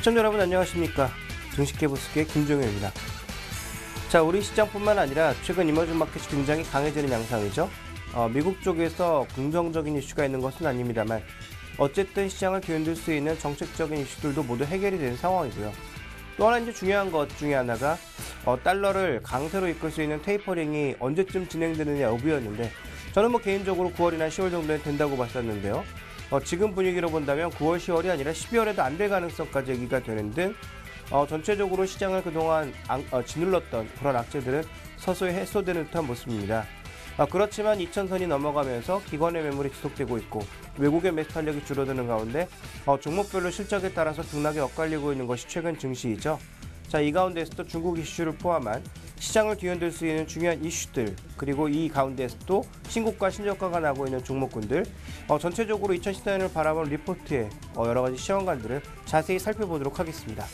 시청자 여러분 안녕하십니까. 증시계부스의 김종현입니다. 자, 우리 시장뿐만 아니라 최근 이머징 마켓이 굉장히 강해지는 양상이죠. 미국 쪽에서 긍정적인 이슈가 있는 것은 아닙니다만 어쨌든 시장을 뒤흔들 수 있는 정책적인 이슈들도 모두 해결이 된 상황이고요. 또 하나 이제 중요한 것 중에 하나가 달러를 강세로 이끌 수 있는 테이퍼링이 언제쯤 진행되느냐 여부였는데 저는 개인적으로 9월이나 10월 정도에 된다고 봤었는데요. 지금 분위기로 본다면 9월, 10월이 아니라 12월에도 안 될 가능성까지 얘기가 되는 등 전체적으로 시장을 그동안 짓눌렀던 그런 악재들은 서서히 해소되는 듯한 모습입니다. 그렇지만 2000선이 넘어가면서 기관의 매물이 지속되고 있고 외국의 매수 탄력이 줄어드는 가운데 종목별로 실적에 따라서 등락이 엇갈리고 있는 것이 최근 증시이죠. 자, 이 가운데서도 중국 이슈를 포함한 시장을 뒤흔들 수 있는 중요한 이슈들, 그리고 이 가운데서도 신고가 신저가가 나고 있는 종목군들, 전체적으로 2014년을 바라본 리포트의 여러 가지 시황관들을 자세히 살펴보도록 하겠습니다.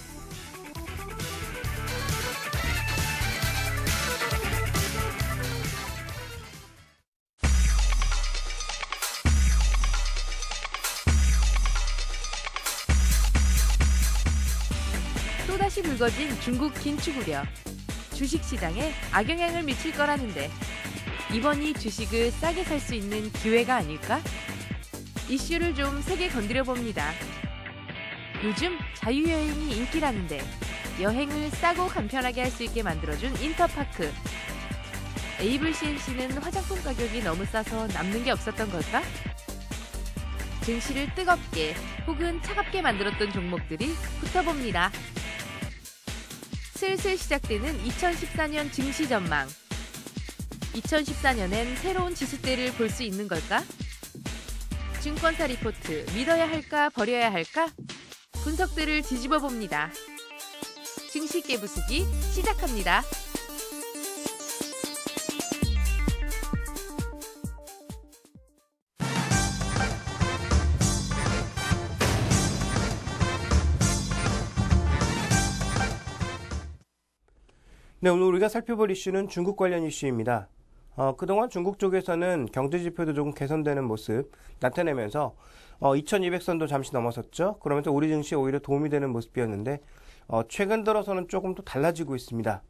또다시 불거진 중국 긴축 우려. 주식시장에 악영향을 미칠 거라는데 이번이 주식을 싸게 살 수 있는 기회가 아닐까? 이슈를 좀 세게 건드려 봅니다. 요즘 자유여행이 인기라는데 여행을 싸고 간편하게 할 수 있게 만들어준 인터파크. 에이블 CNC는 화장품 가격이 너무 싸서 남는 게 없었던 걸까? 증시를 뜨겁게 혹은 차갑게 만들었던 종목들이 붙어봅니다. 슬슬 시작되는 2014년 증시 전망. 2014년엔 새로운 지수대를 볼 수 있는 걸까? 증권사 리포트 믿어야 할까 버려야 할까? 분석들을 뒤집어 봅니다. 증시 깨부수기 시작합니다. 네, 오늘 우리가 살펴볼 이슈는 중국 관련 이슈입니다. 그동안 중국 쪽에서는 경제지표도 조금 개선되는 모습 나타내면서 2200선도 잠시 넘어섰죠. 그러면서 우리 증시에 오히려 도움이 되는 모습이었는데 최근 들어서는 조금 또 달라지고 있습니다.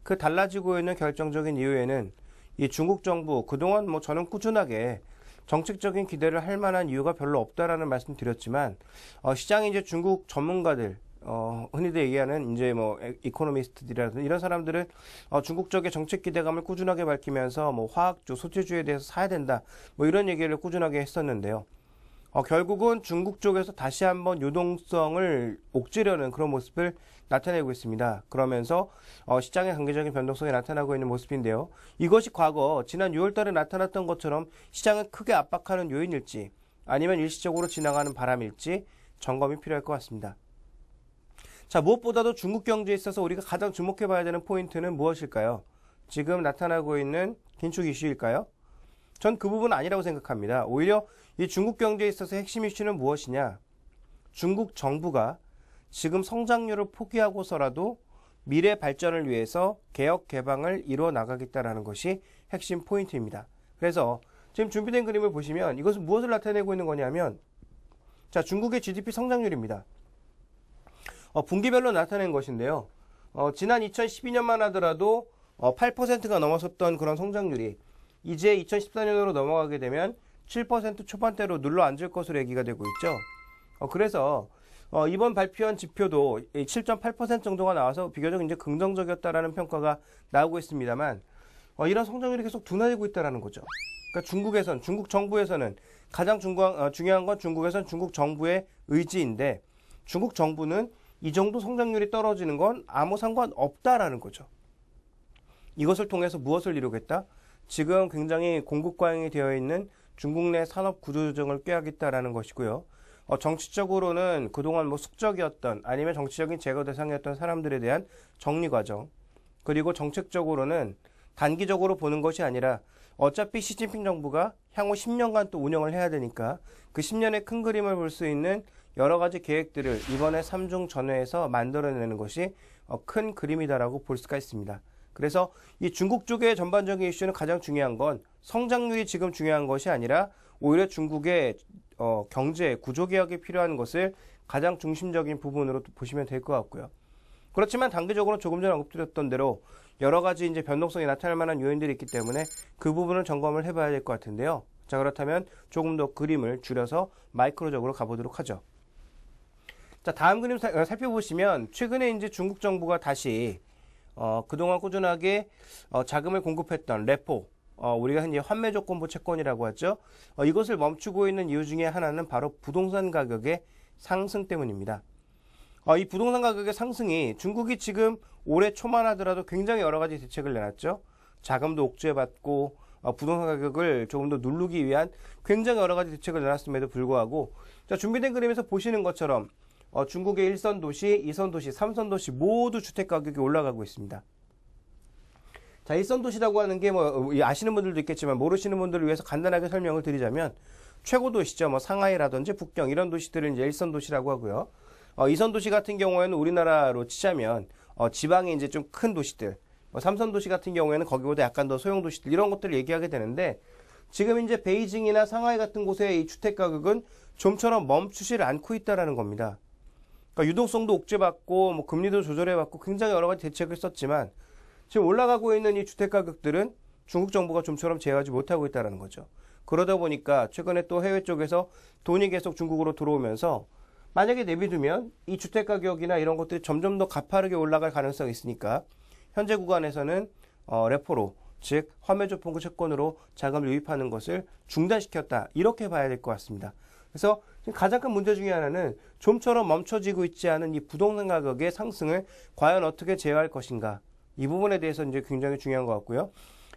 그 달라지고 있는 결정적인 이유에는 이 중국 정부 그동안 저는 꾸준하게 정책적인 기대를 할 만한 이유가 별로 없다라는 말씀 드렸지만 시장에 이제 중국 전문가들 흔히들 얘기하는 이제 이코노미스트들이라든지 이런 사람들은 중국 쪽의 정책 기대감을 꾸준하게 밝히면서 화학주, 소재주에 대해서 사야 된다 이런 얘기를 꾸준하게 했었는데요. 결국은 중국 쪽에서 다시 한번 유동성을 옥죄려는 그런 모습을 나타내고 있습니다. 그러면서 시장의 단기적인 변동성이 나타나고 있는 모습인데요. 이것이 과거 지난 6월 달에 나타났던 것처럼 시장을 크게 압박하는 요인일지 아니면 일시적으로 지나가는 바람일지 점검이 필요할 것 같습니다. 자, 무엇보다도 중국 경제에 있어서 우리가 가장 주목해 봐야 되는 포인트는 무엇일까요? 지금 나타나고 있는 긴축 이슈일까요? 전 그 부분은 아니라고 생각합니다. 오히려 이 중국 경제에 있어서 핵심 이슈는 무엇이냐? 중국 정부가 지금 성장률을 포기하고서라도 미래 발전을 위해서 개혁 개방을 이루어 나가겠다라는 것이 핵심 포인트입니다. 그래서 지금 준비된 그림을 보시면 이것은 무엇을 나타내고 있는 거냐면 자, 중국의 GDP 성장률입니다. 분기별로 나타낸 것인데요. 지난 2012년만 하더라도 8%가 넘었었던 그런 성장률이 이제 2014년으로 넘어가게 되면 7% 초반대로 눌러 앉을 것으로 얘기가 되고 있죠. 그래서 이번 발표한 지표도 7.8% 정도가 나와서 비교적 이제 긍정적이었다라는 평가가 나오고 있습니다만 이런 성장률이 계속 둔화되고 있다라는 거죠. 그러니까 중국 정부에서는 가장 중요한 건 중국에선 중국 정부의 의지인데 중국 정부는 이 정도 성장률이 떨어지는 건 아무 상관없다라는 거죠. 이것을 통해서 무엇을 이루겠다? 지금 굉장히 공급 과잉이 되어 있는 중국 내 산업 구조조정을 꾀하겠다라는 것이고요. 정치적으로는 그동안 숙적이었던 아니면 정치적인 제거 대상이었던 사람들에 대한 정리 과정, 그리고 정책적으로는 단기적으로 보는 것이 아니라 어차피 시진핑 정부가 향후 10년간 또 운영을 해야 되니까 그 10년의 큰 그림을 볼 수 있는 여러 가지 계획들을 이번에 3중 전회에서 만들어내는 것이 큰 그림이다라고 볼 수가 있습니다. 그래서 이 중국 쪽의 전반적인 이슈는 가장 중요한 건 성장률이 지금 중요한 것이 아니라 오히려 중국의 경제 구조개혁이 필요한 것을 가장 중심적인 부분으로 보시면 될 것 같고요. 그렇지만 단기적으로 조금 전에 언급드렸던 대로 여러 가지 이제 변동성이 나타날 만한 요인들이 있기 때문에 그 부분을 점검을 해봐야 될 것 같은데요. 자, 그렇다면 조금 더 그림을 줄여서 마이크로적으로 가보도록 하죠. 자, 다음 그림 살펴보시면 최근에 이제 중국 정부가 다시 그동안 꾸준하게 자금을 공급했던 레포, 우리가 흔히 환매조건부 채권이라고 하죠. 이것을 멈추고 있는 이유 중에 하나는 바로 부동산 가격의 상승 때문입니다. 이 부동산 가격의 상승이 중국이 지금 올해 초만 하더라도 굉장히 여러 가지 대책을 내놨죠. 자금도 옥죄받고 부동산 가격을 조금 더 누르기 위한 굉장히 여러 가지 대책을 내놨음에도 불구하고, 자, 준비된 그림에서 보시는 것처럼 중국의 1선 도시, 2선 도시, 3선 도시 모두 주택 가격이 올라가고 있습니다. 자, 1선 도시라고 하는 게 아시는 분들도 있겠지만 모르시는 분들을 위해서 간단하게 설명을 드리자면 최고 도시죠. 상하이라든지 북경 이런 도시들을 이제 1선 도시라고 하고요. 2선 도시 같은 경우에는 우리나라로 치자면 지방에 이제 좀 큰 도시들, 3선 도시 같은 경우에는 거기보다 약간 더 소형 도시들 이런 것들을 얘기하게 되는데, 지금 이제 베이징이나 상하이 같은 곳의 이 주택 가격은 좀처럼 멈추질 않고 있다라는 겁니다. 그러니까 유동성도 옥죄받고 금리도 조절해받고 굉장히 여러 가지 대책을 썼지만 지금 올라가고 있는 이 주택 가격들은 중국 정부가 좀처럼 제어하지 못하고 있다는 거죠. 그러다 보니까 최근에 또 해외 쪽에서 돈이 계속 중국으로 들어오면서 만약에 내비두면 이 주택 가격이나 이런 것들이 점점 더 가파르게 올라갈 가능성이 있으니까 현재 구간에서는 레포로, 즉 환매조건부 채권으로 자금을 유입하는 것을 중단시켰다, 이렇게 봐야 될 것 같습니다. 그래서 가장 큰 문제 중에 하나는 좀처럼 멈춰지고 있지 않은 이 부동산 가격의 상승을 과연 어떻게 제어할 것인가, 이 부분에 대해서 이제 굉장히 중요한 것 같고요.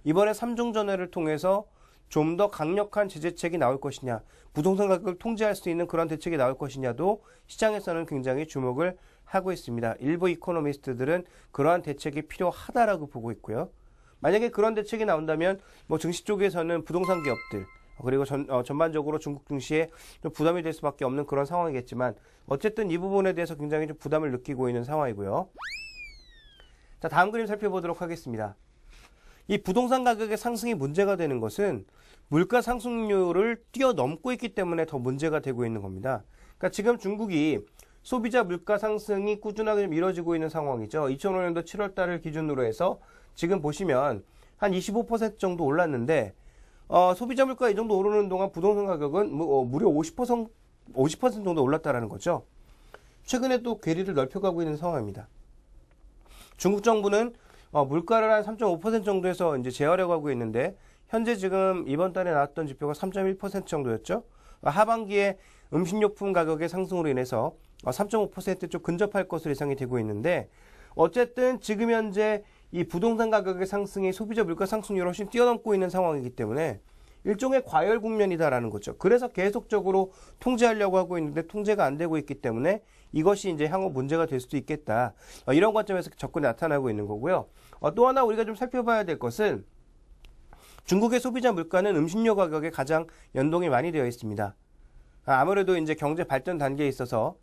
이번에 3중전회를 통해서 좀 더 강력한 제재책이 나올 것이냐, 부동산 가격을 통제할 수 있는 그런 대책이 나올 것이냐도 시장에서는 굉장히 주목을 하고 있습니다. 일부 이코노미스트들은 그러한 대책이 필요하다라고 보고 있고요. 만약에 그런 대책이 나온다면 증시 쪽에서는 부동산 기업들, 그리고 전반적으로 중국 증시에 좀 부담이 될 수밖에 없는 그런 상황이겠지만, 어쨌든 이 부분에 대해서 굉장히 좀 부담을 느끼고 있는 상황이고요. 자, 다음 그림 살펴보도록 하겠습니다. 이 부동산 가격의 상승이 문제가 되는 것은 물가 상승률을 뛰어넘고 있기 때문에 더 문제가 되고 있는 겁니다. 그러니까 지금 중국이 소비자 물가 상승이 꾸준하게 이뤄지고 있는 상황이죠. 2005년도 7월 달을 기준으로 해서 지금 보시면 한 25% 정도 올랐는데, 소비자 물가 이 정도 오르는 동안 부동산 가격은 무려 50% 정도 올랐다라는 거죠. 최근에 또 괴리를 넓혀가고 있는 상황입니다. 중국 정부는 물가를 한 3.5% 정도에서 이제 제어하려고 하고 있는데, 현재 지금 이번 달에 나왔던 지표가 3.1% 정도였죠. 하반기에 음식료품 가격의 상승으로 인해서 3.5%에 좀 근접할 것으로 예상이 되고 있는데, 어쨌든 지금 현재 이 부동산 가격의 상승이 소비자 물가 상승률을 훨씬 뛰어넘고 있는 상황이기 때문에 일종의 과열 국면이다라는 거죠. 그래서 계속적으로 통제하려고 하고 있는데 통제가 안 되고 있기 때문에 이것이 이제 향후 문제가 될 수도 있겠다, 이런 관점에서 접근이 나타나고 있는 거고요. 또 하나 우리가 좀 살펴봐야 될 것은 중국의 소비자 물가는 음식료 가격에 가장 연동이 많이 되어 있습니다. 아무래도 이제 경제 발전 단계에 있어서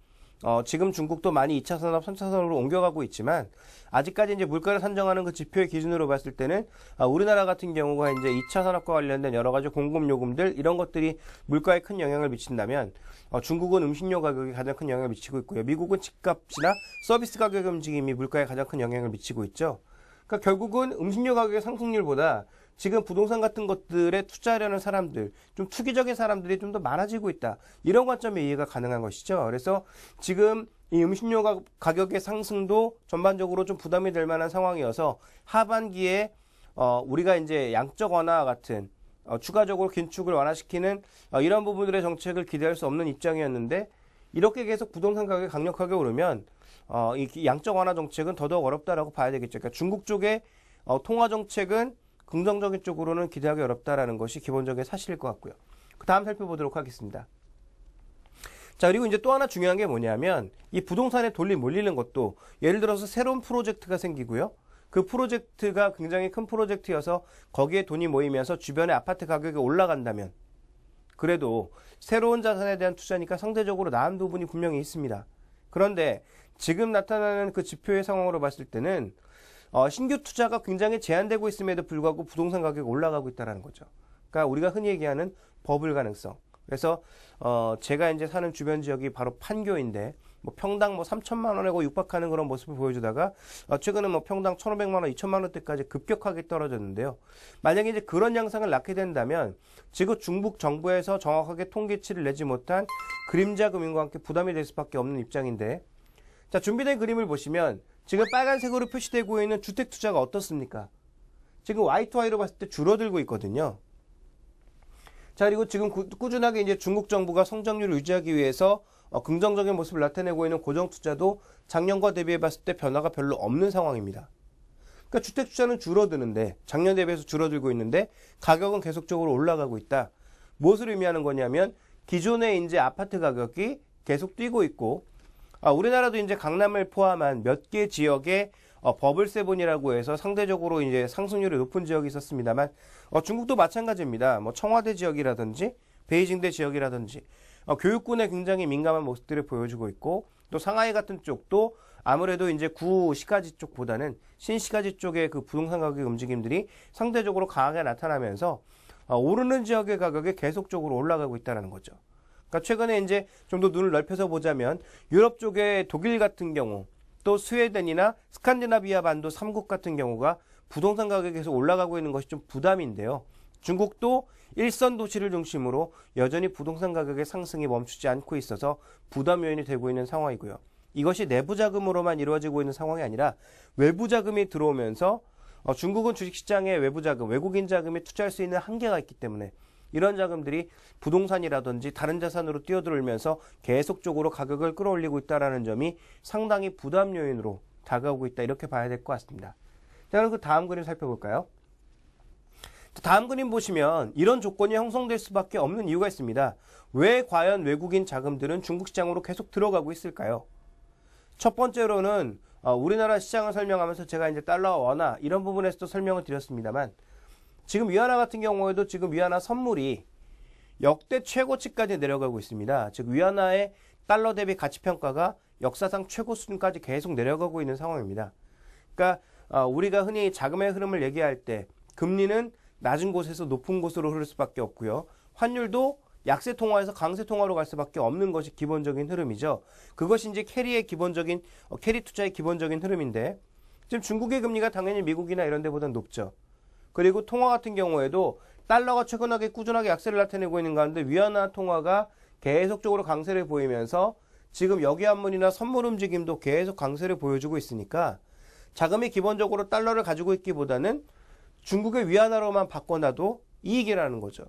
지금 중국도 많이 2차 산업, 3차 산업으로 옮겨가고 있지만, 아직까지 이제 물가를 산정하는 그 지표의 기준으로 봤을 때는 우리나라 같은 경우가 이제 2차 산업과 관련된 여러 가지 공급 요금들 이런 것들이 물가에 큰 영향을 미친다면, 중국은 음식료 가격에 가장 큰 영향을 미치고 있고요. 미국은 집값이나 서비스 가격의 움직임이 물가에 가장 큰 영향을 미치고 있죠. 그러니까 결국은 음식료 가격의 상승률보다 지금 부동산 같은 것들에 투자하려는 사람들, 좀 투기적인 사람들이 좀 더 많아지고 있다, 이런 관점의 이해가 가능한 것이죠. 그래서 지금 이 음식료 가격의 상승도 전반적으로 좀 부담이 될 만한 상황이어서 하반기에 우리가 이제 양적 완화와 같은 추가적으로 긴축을 완화시키는 이런 부분들의 정책을 기대할 수 없는 입장이었는데, 이렇게 계속 부동산 가격이 강력하게 오르면 이 양적 완화 정책은 더더욱 어렵다라고 봐야 되겠죠. 그러니까 중국 쪽의 통화 정책은 긍정적인 쪽으로는 기대하기 어렵다라는 것이 기본적인 사실일 것 같고요. 그 다음 살펴보도록 하겠습니다. 자, 그리고 이제 또 하나 중요한 게 뭐냐면, 이 부동산에 돈이 몰리는 것도, 예를 들어서 새로운 프로젝트가 생기고요. 그 프로젝트가 굉장히 큰 프로젝트여서 거기에 돈이 모이면서 주변의 아파트 가격이 올라간다면, 그래도 새로운 자산에 대한 투자니까 상대적으로 나은 부분이 분명히 있습니다. 그런데 지금 나타나는 그 지표의 상황으로 봤을 때는 신규 투자가 굉장히 제한되고 있음에도 불구하고 부동산 가격이 올라가고 있다는 거죠. 그러니까 우리가 흔히 얘기하는 버블 가능성, 그래서 제가 이제 사는 주변 지역이 바로 판교인데 뭐 평당 뭐 3천만 원에 육박하는 그런 모습을 보여주다가 최근에 뭐 평당 1,500만 원, 2천만 원대까지 급격하게 떨어졌는데요. 만약에 이제 그런 양상을 낳게 된다면 지금 중국 정부에서 정확하게 통계치를 내지 못한 그림자 금융과 함께 부담이 될 수밖에 없는 입장인데, 자, 준비된 그림을 보시면 지금 빨간색으로 표시되고 있는 주택 투자가 어떻습니까? 지금 Y2Y로 봤을 때 줄어들고 있거든요. 자, 그리고 지금 꾸준하게 이제 중국 정부가 성장률을 유지하기 위해서 긍정적인 모습을 나타내고 있는 고정 투자도 작년과 대비해 봤을 때 변화가 별로 없는 상황입니다. 그러니까 주택 투자는 줄어드는데, 작년 대비해서 줄어들고 있는데 가격은 계속적으로 올라가고 있다. 무엇을 의미하는 거냐면 기존의 이제 아파트 가격이 계속 뛰고 있고, 우리나라도 이제 강남을 포함한 몇 개 지역에 버블세븐이라고 해서 상대적으로 이제 상승률이 높은 지역이 있었습니다만, 중국도 마찬가지입니다. 뭐 청와대 지역이라든지 베이징대 지역이라든지 교육군에 굉장히 민감한 모습들을 보여주고 있고, 또 상하이 같은 쪽도 아무래도 이제 구시가지 쪽보다는 신시가지 쪽의 그 부동산 가격 움직임들이 상대적으로 강하게 나타나면서 오르는 지역의 가격이 계속적으로 올라가고 있다는 거죠. 그러니까 최근에 이제 좀 더 눈을 넓혀서 보자면 유럽 쪽의 독일 같은 경우, 또 스웨덴이나 스칸디나비아 반도 3국 같은 경우가 부동산 가격이 계속 올라가고 있는 것이 좀 부담인데요. 중국도 일선 도시를 중심으로 여전히 부동산 가격의 상승이 멈추지 않고 있어서 부담 요인이 되고 있는 상황이고요. 이것이 내부 자금으로만 이루어지고 있는 상황이 아니라 외부 자금이 들어오면서 중국은 주식시장에 외부 자금, 외국인 자금이 투자할 수 있는 한계가 있기 때문에 이런 자금들이 부동산이라든지 다른 자산으로 뛰어들면서 계속적으로 가격을 끌어올리고 있다는 점이 상당히 부담 요인으로 다가오고 있다, 이렇게 봐야 될 것 같습니다. 자, 그럼 그 다음 그림 살펴볼까요? 다음 그림 보시면 이런 조건이 형성될 수밖에 없는 이유가 있습니다. 왜 과연 외국인 자금들은 중국 시장으로 계속 들어가고 있을까요? 첫 번째로는 우리나라 시장을 설명하면서 제가 이제 달러와 원화 이런 부분에서도 설명을 드렸습니다만, 지금 위안화 같은 경우에도 지금 위안화 선물이 역대 최고치까지 내려가고 있습니다. 즉 위안화의 달러 대비 가치 평가가 역사상 최고 수준까지 계속 내려가고 있는 상황입니다. 그러니까 우리가 흔히 자금의 흐름을 얘기할 때 금리는 낮은 곳에서 높은 곳으로 흐를 수밖에 없고요. 환율도 약세 통화에서 강세 통화로 갈 수밖에 없는 것이 기본적인 흐름이죠. 그것이 이제 캐리의 기본적인 캐리 투자의 기본적인 흐름인데, 지금 중국의 금리가 당연히 미국이나 이런 데보다 높죠. 그리고 통화 같은 경우에도 달러가 최근하게 꾸준하게 약세를 나타내고 있는 가운데 위안화 통화가 계속적으로 강세를 보이면서 지금 여기환문이나 선물 움직임도 계속 강세를 보여주고 있으니까 자금이 기본적으로 달러를 가지고 있기보다는 중국의 위안화로만 바꿔놔도 이익이라는 거죠.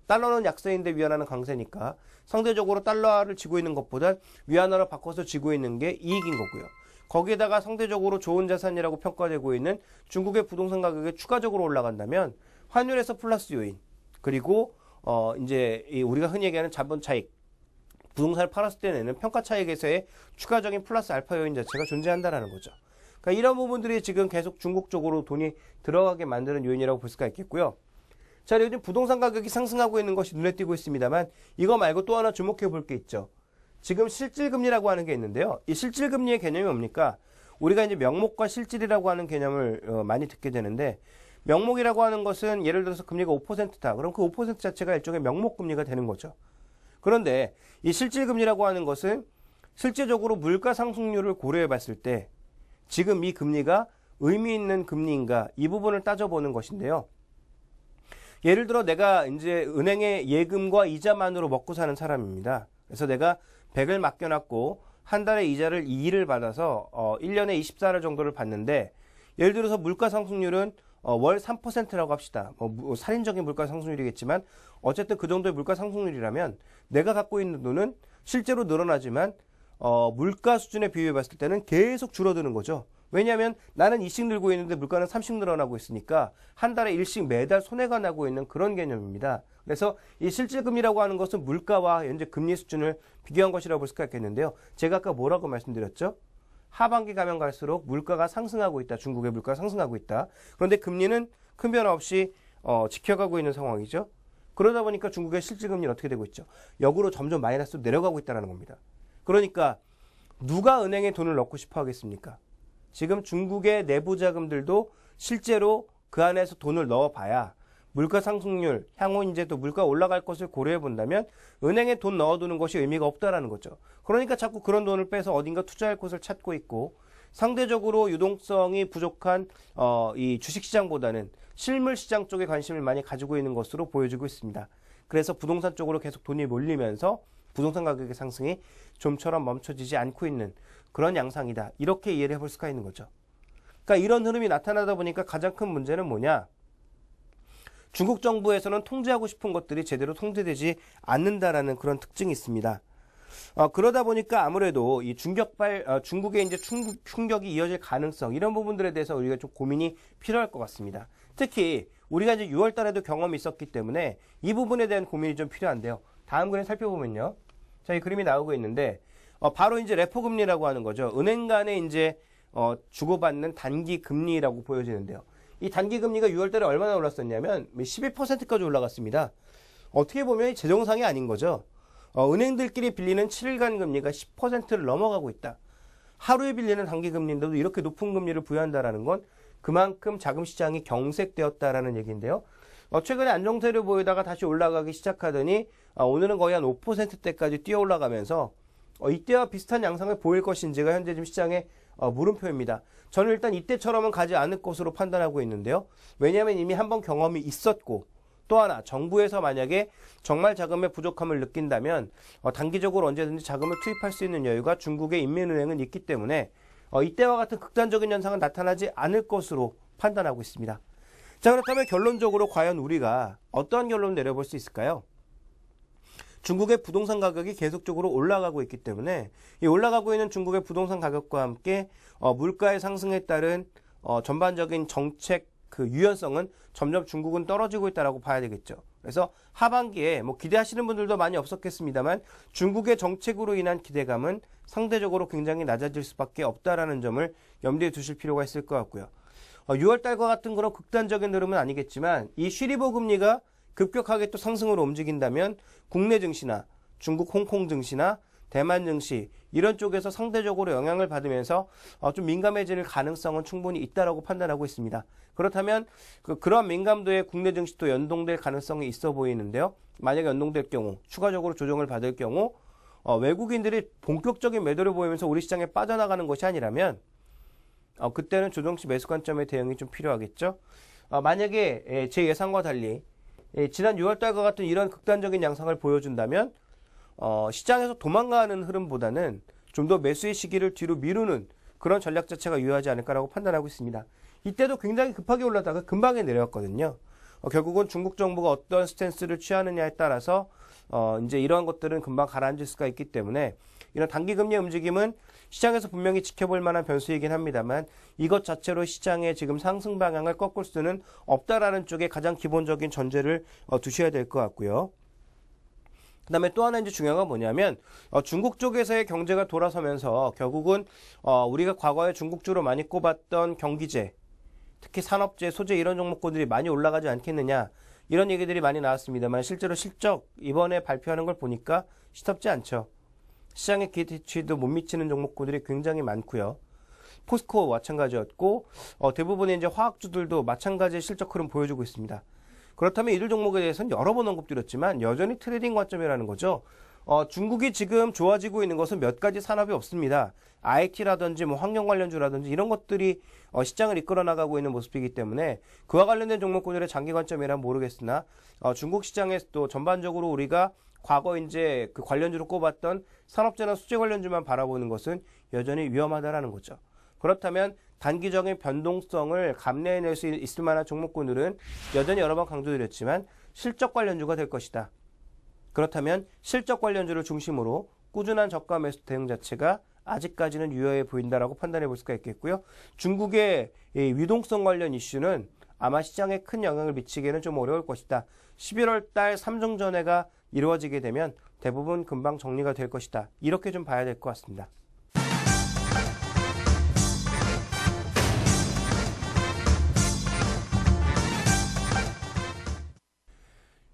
달러는 약세인데 위안화는 강세니까 상대적으로 달러를 쥐고 있는 것보다 위안화로 바꿔서 쥐고 있는 게 이익인 거고요. 거기에다가 상대적으로 좋은 자산이라고 평가되고 있는 중국의 부동산 가격이 추가적으로 올라간다면 환율에서 플러스 요인, 그리고 이제 우리가 흔히 얘기하는 자본 차익, 부동산을 팔았을 때 내는 평가 차익에서의 추가적인 플러스 알파 요인 자체가 존재한다는 거죠. 그러니까 이런 부분들이 지금 계속 중국 쪽으로 돈이 들어가게 만드는 요인이라고 볼 수가 있겠고요. 자, 요즘 부동산 가격이 상승하고 있는 것이 눈에 띄고 있습니다만, 이거 말고 또 하나 주목해 볼 게 있죠. 지금 실질금리라고 하는 게 있는데요. 이 실질금리의 개념이 뭡니까? 우리가 이제 명목과 실질이라고 하는 개념을 많이 듣게 되는데, 명목이라고 하는 것은 예를 들어서 금리가 5%다. 그럼 그 5% 자체가 일종의 명목금리가 되는 거죠. 그런데 이 실질금리라고 하는 것은 실제적으로 물가 상승률을 고려해 봤을 때 지금 이 금리가 의미 있는 금리인가, 이 부분을 따져보는 것인데요. 예를 들어 내가 이제 은행의 예금과 이자만으로 먹고 사는 사람입니다. 그래서 내가 100을 맡겨놨고 한 달에 이자를 2를 받아서 1년에 24를 정도를 받는데, 예를 들어서 물가 상승률은 월 3%라고 합시다. 살인적인 물가 상승률이겠지만 어쨌든 그 정도의 물가 상승률이라면 내가 갖고 있는 돈은 실제로 늘어나지만 물가 수준에 비교해 봤을 때는 계속 줄어드는 거죠. 왜냐하면 나는 2씩 늘고 있는데 물가는 3씩 늘어나고 있으니까 한 달에 1씩 매달 손해가 나고 있는 그런 개념입니다. 그래서 이 실질금리라고 하는 것은 물가와 현재 금리 수준을 비교한 것이라고 볼 수가 있겠는데요. 제가 아까 뭐라고 말씀드렸죠? 하반기 가면 갈수록 물가가 상승하고 있다. 중국의 물가가 상승하고 있다. 그런데 금리는 큰 변화 없이 지켜가고 있는 상황이죠. 그러다 보니까 중국의 실질금리는 어떻게 되고 있죠? 역으로 점점 마이너스로 내려가고 있다는 겁니다. 그러니까 누가 은행에 돈을 넣고 싶어 하겠습니까? 지금 중국의 내부 자금들도 실제로 그 안에서 돈을 넣어봐야 물가 상승률, 향후 이제 또 물가 올라갈 것을 고려해 본다면 은행에 돈 넣어두는 것이 의미가 없다라는 거죠. 그러니까 자꾸 그런 돈을 빼서 어딘가 투자할 곳을 찾고 있고, 상대적으로 유동성이 부족한 이 주식시장보다는 실물시장 쪽에 관심을 많이 가지고 있는 것으로 보여지고 있습니다. 그래서 부동산 쪽으로 계속 돈이 몰리면서 부동산 가격의 상승이 좀처럼 멈춰지지 않고 있는 그런 양상이다. 이렇게 이해를 해볼 수가 있는 거죠. 그러니까 이런 흐름이 나타나다 보니까 가장 큰 문제는 뭐냐? 중국 정부에서는 통제하고 싶은 것들이 제대로 통제되지 않는다라는 그런 특징이 있습니다. 그러다 보니까 아무래도 이 중국의 이제 충격이 이어질 가능성, 이런 부분들에 대해서 우리가 좀 고민이 필요할 것 같습니다. 특히 우리가 이제 6월 달에도 경험이 있었기 때문에 이 부분에 대한 고민이 좀 필요한데요. 다음 그림 살펴보면요. 자, 이 그림이 나오고 있는데, 바로 이제 레포 금리라고 하는 거죠. 은행 간에 이제 주고받는 단기 금리라고 보여지는데요. 이 단기 금리가 6월 달에 얼마나 올랐었냐면 12%까지 올라갔습니다. 어떻게 보면 재정상이 아닌 거죠. 은행들끼리 빌리는 7일간 금리가 10%를 넘어가고 있다. 하루에 빌리는 단기 금리인데도 이렇게 높은 금리를 부여한다라는 건 그만큼 자금 시장이 경색되었다라는 얘기인데요. 최근에 안정세를 보이다가 다시 올라가기 시작하더니 오늘은 거의 한 5%대까지 뛰어 올라가면서 이때와 비슷한 양상을 보일 것인지가 현재 지금 시장의 물음표입니다. 저는 일단 이때처럼은 가지 않을 것으로 판단하고 있는데요. 왜냐하면 이미 한번 경험이 있었고, 또 하나 정부에서 만약에 정말 자금의 부족함을 느낀다면 단기적으로 언제든지 자금을 투입할 수 있는 여유가 중국의 인민은행은 있기 때문에 이때와 같은 극단적인 현상은 나타나지 않을 것으로 판단하고 있습니다. 자, 그렇다면 결론적으로 과연 우리가 어떠한 결론을 내려볼 수 있을까요? 중국의 부동산 가격이 계속적으로 올라가고 있기 때문에 이 올라가고 있는 중국의 부동산 가격과 함께 물가의 상승에 따른 전반적인 정책 그 유연성은 점점 중국은 떨어지고 있다라고 봐야 되겠죠. 그래서 하반기에 뭐 기대하시는 분들도 많이 없었겠습니다만 중국의 정책으로 인한 기대감은 상대적으로 굉장히 낮아질 수밖에 없다라는 점을 염두에 두실 필요가 있을 것 같고요. 6월 달과 같은 그런 극단적인 흐름은 아니겠지만 이 쉬리버 금리가 급격하게 또 상승으로 움직인다면 국내 증시나 중국 홍콩 증시나 대만 증시 이런 쪽에서 상대적으로 영향을 받으면서 좀 민감해질 가능성은 충분히 있다라고 판단하고 있습니다. 그렇다면 그런 민감도에 국내 증시도 연동될 가능성이 있어 보이는데요. 만약에 연동될 경우 추가적으로 조정을 받을 경우 외국인들이 본격적인 매도를 보이면서 우리 시장에 빠져나가는 것이 아니라면 그때는 조정시 매수 관점의 대응이 좀 필요하겠죠. 만약에 제 예상과 달리 지난 6월 달과 같은 이런 극단적인 양상을 보여준다면 시장에서 도망가는 흐름보다는 좀 더 매수의 시기를 뒤로 미루는 그런 전략 자체가 유효하지 않을까라고 판단하고 있습니다. 이때도 굉장히 급하게 올랐다가 금방에 내려왔거든요. 결국은 중국 정부가 어떤 스탠스를 취하느냐에 따라서 이제 이러한 것들은 금방 가라앉을 수가 있기 때문에 이런 단기 금리 움직임은 시장에서 분명히 지켜볼 만한 변수이긴 합니다만 이것 자체로 시장의 지금 상승 방향을 꺾을 수는 없다라는 쪽에 가장 기본적인 전제를 두셔야 될 것 같고요. 그 다음에 또 하나 이제 중요한 건 뭐냐면 중국 쪽에서의 경제가 돌아서면서 결국은 우리가 과거에 중국주로 많이 꼽았던 경기재, 특히 산업재, 소재 이런 종목군들이 많이 올라가지 않겠느냐 이런 얘기들이 많이 나왔습니다만 실제로 실적 이번에 발표하는 걸 보니까 시덥지 않죠. 시장의 기대치도 못 미치는 종목군들이 굉장히 많고요. 포스코 마찬가지였고 대부분의 이제 화학주들도 마찬가지의 실적 흐름 보여주고 있습니다. 그렇다면 이들 종목에 대해서는 여러 번 언급드렸지만 여전히 트레이딩 관점이라는 거죠. 중국이 지금 좋아지고 있는 것은 몇 가지 산업이 없습니다. IT라든지 뭐 환경 관련주라든지 이런 것들이 시장을 이끌어 나가고 있는 모습이기 때문에 그와 관련된 종목군들의 장기 관점이란 모르겠으나 중국 시장에 또 전반적으로 우리가 과거 이제 그 관련주로 꼽았던 산업재나 수재 관련주만 바라보는 것은 여전히 위험하다라는 거죠. 그렇다면 단기적인 변동성을 감내해낼 수 있을 만한 종목군들은 여전히 여러 번 강조드렸지만 실적 관련주가 될 것이다. 그렇다면 실적 관련주를 중심으로 꾸준한 저가 매수 대응 자체가 아직까지는 유효해 보인다라고 판단해 볼 수가 있겠고요. 중국의 이 유동성 관련 이슈는 아마 시장에 큰 영향을 미치기에는 좀 어려울 것이다. 11월 달 3중 전회가 이루어지게 되면 대부분 금방 정리가 될 것이다. 이렇게 좀 봐야 될 것 같습니다.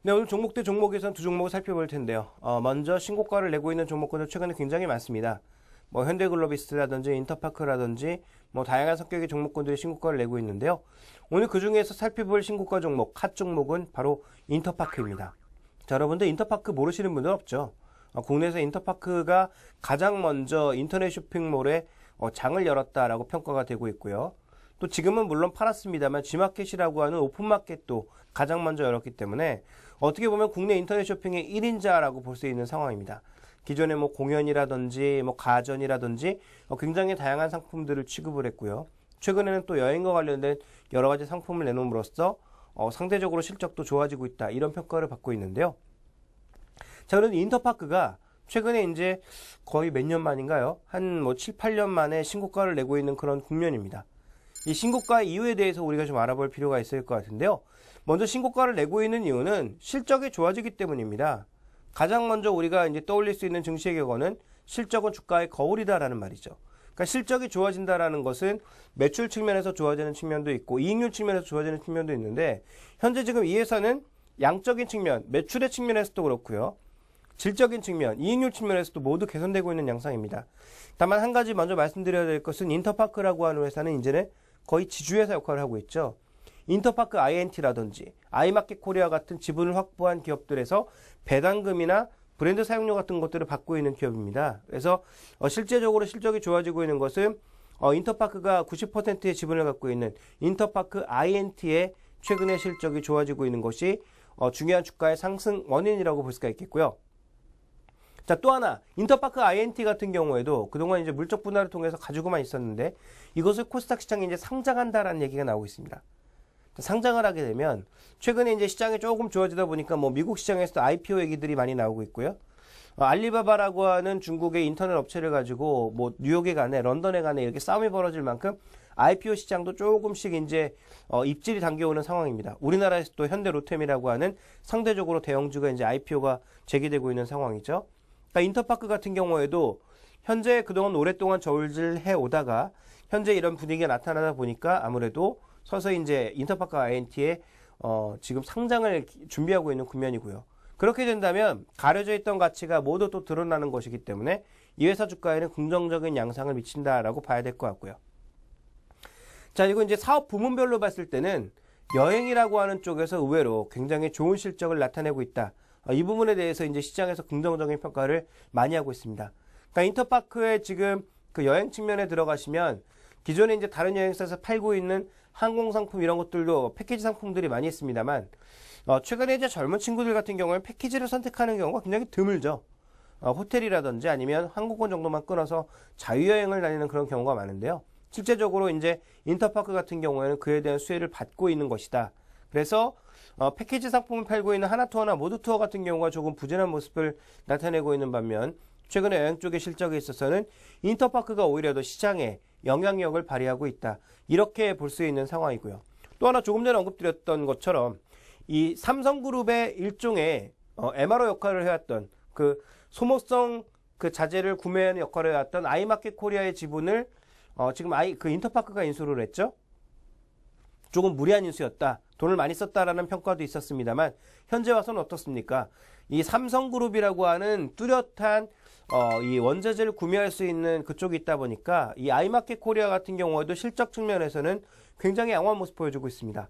네, 오늘 종목 대 종목에서는 두 종목을 살펴볼 텐데요. 먼저 신고가를 내고 있는 종목군들 최근에 굉장히 많습니다. 뭐 현대글로비스라든지 인터파크라든지 뭐 다양한 성격의 종목군들이 신고가를 내고 있는데요. 오늘 그 중에서 살펴볼 신고가 종목, 핫 종목은 바로 인터파크입니다. 자, 여러분들 인터파크 모르시는 분들 없죠? 국내에서 인터파크가 가장 먼저 인터넷 쇼핑몰에 장을 열었다라고 평가가 되고 있고요. 또 지금은 물론 팔았습니다만 G마켓이라고 하는 오픈마켓도 가장 먼저 열었기 때문에 어떻게 보면 국내 인터넷 쇼핑의 1인자라고 볼 수 있는 상황입니다. 기존에 뭐 공연이라든지 뭐 가전이라든지 굉장히 다양한 상품들을 취급을 했고요. 최근에는 또 여행과 관련된 여러 가지 상품을 내놓음으로써 상대적으로 실적도 좋아지고 있다. 이런 평가를 받고 있는데요. 자, 그런데 인터파크가 최근에 이제 거의 몇 년 만인가요? 한 뭐 7, 8년 만에 신고가를 내고 있는 그런 국면입니다. 이 신고가 이유에 대해서 우리가 좀 알아볼 필요가 있을 것 같은데요. 먼저 신고가를 내고 있는 이유는 실적이 좋아지기 때문입니다. 가장 먼저 우리가 이제 떠올릴 수 있는 증시의 격언은 실적은 주가의 거울이다라는 말이죠. 그러니까 실적이 좋아진다라는 것은 매출 측면에서 좋아지는 측면도 있고 이익률 측면에서 좋아지는 측면도 있는데 현재 지금 이 회사는 양적인 측면, 매출의 측면에서도 그렇고요. 질적인 측면, 이익률 측면에서도 모두 개선되고 있는 양상입니다. 다만 한 가지 먼저 말씀드려야 될 것은 인터파크라고 하는 회사는 이제는 거의 지주회사 역할을 하고 있죠. 인터파크 INT라든지 아이마켓 코리아 같은 지분을 확보한 기업들에서 배당금이나 브랜드 사용료 같은 것들을 받고 있는 기업입니다. 그래서 실제적으로 실적이 좋아지고 있는 것은 인터파크가 90%의 지분을 갖고 있는 인터파크 INT의 최근의 실적이 좋아지고 있는 것이 중요한 주가의 상승 원인이라고 볼 수가 있겠고요. 자, 또 하나 인터파크 INT 같은 경우에도 그동안 이제 물적 분할을 통해서 가지고만 있었는데 이것을 코스닥 시장에 이제 상장한다라는 얘기가 나오고 있습니다. 상장을 하게 되면 최근에 이제 시장이 조금 좋아지다 보니까 뭐 미국 시장에서도 IPO 얘기들이 많이 나오고 있고요. 알리바바라고 하는 중국의 인터넷 업체를 가지고 뭐 뉴욕에 가네, 런던에 가네 이렇게 싸움이 벌어질 만큼 IPO 시장도 조금씩 이제 입질이 당겨오는 상황입니다. 우리나라에서도 현대 로템이라고 하는 상대적으로 대형주가 이제 IPO가 제기되고 있는 상황이죠. 그러니까 인터파크 같은 경우에도 현재 그동안 오랫동안 저울질해 오다가 현재 이런 분위기가 나타나다 보니까 아무래도 서서히 이제 인터파크 INT에 지금 상장을 준비하고 있는 국면이고요. 그렇게 된다면 가려져 있던 가치가 모두 또 드러나는 것이기 때문에 이 회사 주가에는 긍정적인 양상을 미친다라고 봐야 될 것 같고요. 자, 그리고 이제 사업 부문별로 봤을 때는 여행이라고 하는 쪽에서 의외로 굉장히 좋은 실적을 나타내고 있다. 이 부분에 대해서 이제 시장에서 긍정적인 평가를 많이 하고 있습니다. 그러니까 인터파크에 지금 그 여행 측면에 들어가시면 기존에 이제 다른 여행사에서 팔고 있는 항공상품 이런 것들도 패키지 상품들이 많이 있습니다만 최근에 이제 젊은 친구들 같은 경우는 패키지를 선택하는 경우가 굉장히 드물죠. 호텔이라든지 아니면 항공권 정도만 끊어서 자유여행을 다니는 그런 경우가 많은데요. 실제적으로 이제 인터파크 같은 경우에는 그에 대한 수혜를 받고 있는 것이다. 그래서 패키지 상품을 팔고 있는 하나투어나 모두투어 같은 경우가 조금 부진한 모습을 나타내고 있는 반면 최근에 여행 쪽의 실적에 있어서는 인터파크가 오히려 더 시장에 영향력을 발휘하고 있다. 이렇게 볼 수 있는 상황이고요. 또 하나 조금 전에 언급드렸던 것처럼 이 삼성그룹의 일종의 MRO 역할을 해왔던 그 소모성 그 자재를 구매하는 역할을 해왔던 아이마켓 코리아의 지분을 지금 그 인터파크가 인수를 했죠. 조금 무리한 인수였다. 돈을 많이 썼다라는 평가도 있었습니다만 현재 와서는 어떻습니까? 이 삼성그룹이라고 하는 뚜렷한 이 원자재를 구매할 수 있는 그쪽이 있다 보니까 이 아이마켓 코리아 같은 경우에도 실적 측면에서는 굉장히 양호한 모습 보여주고 있습니다.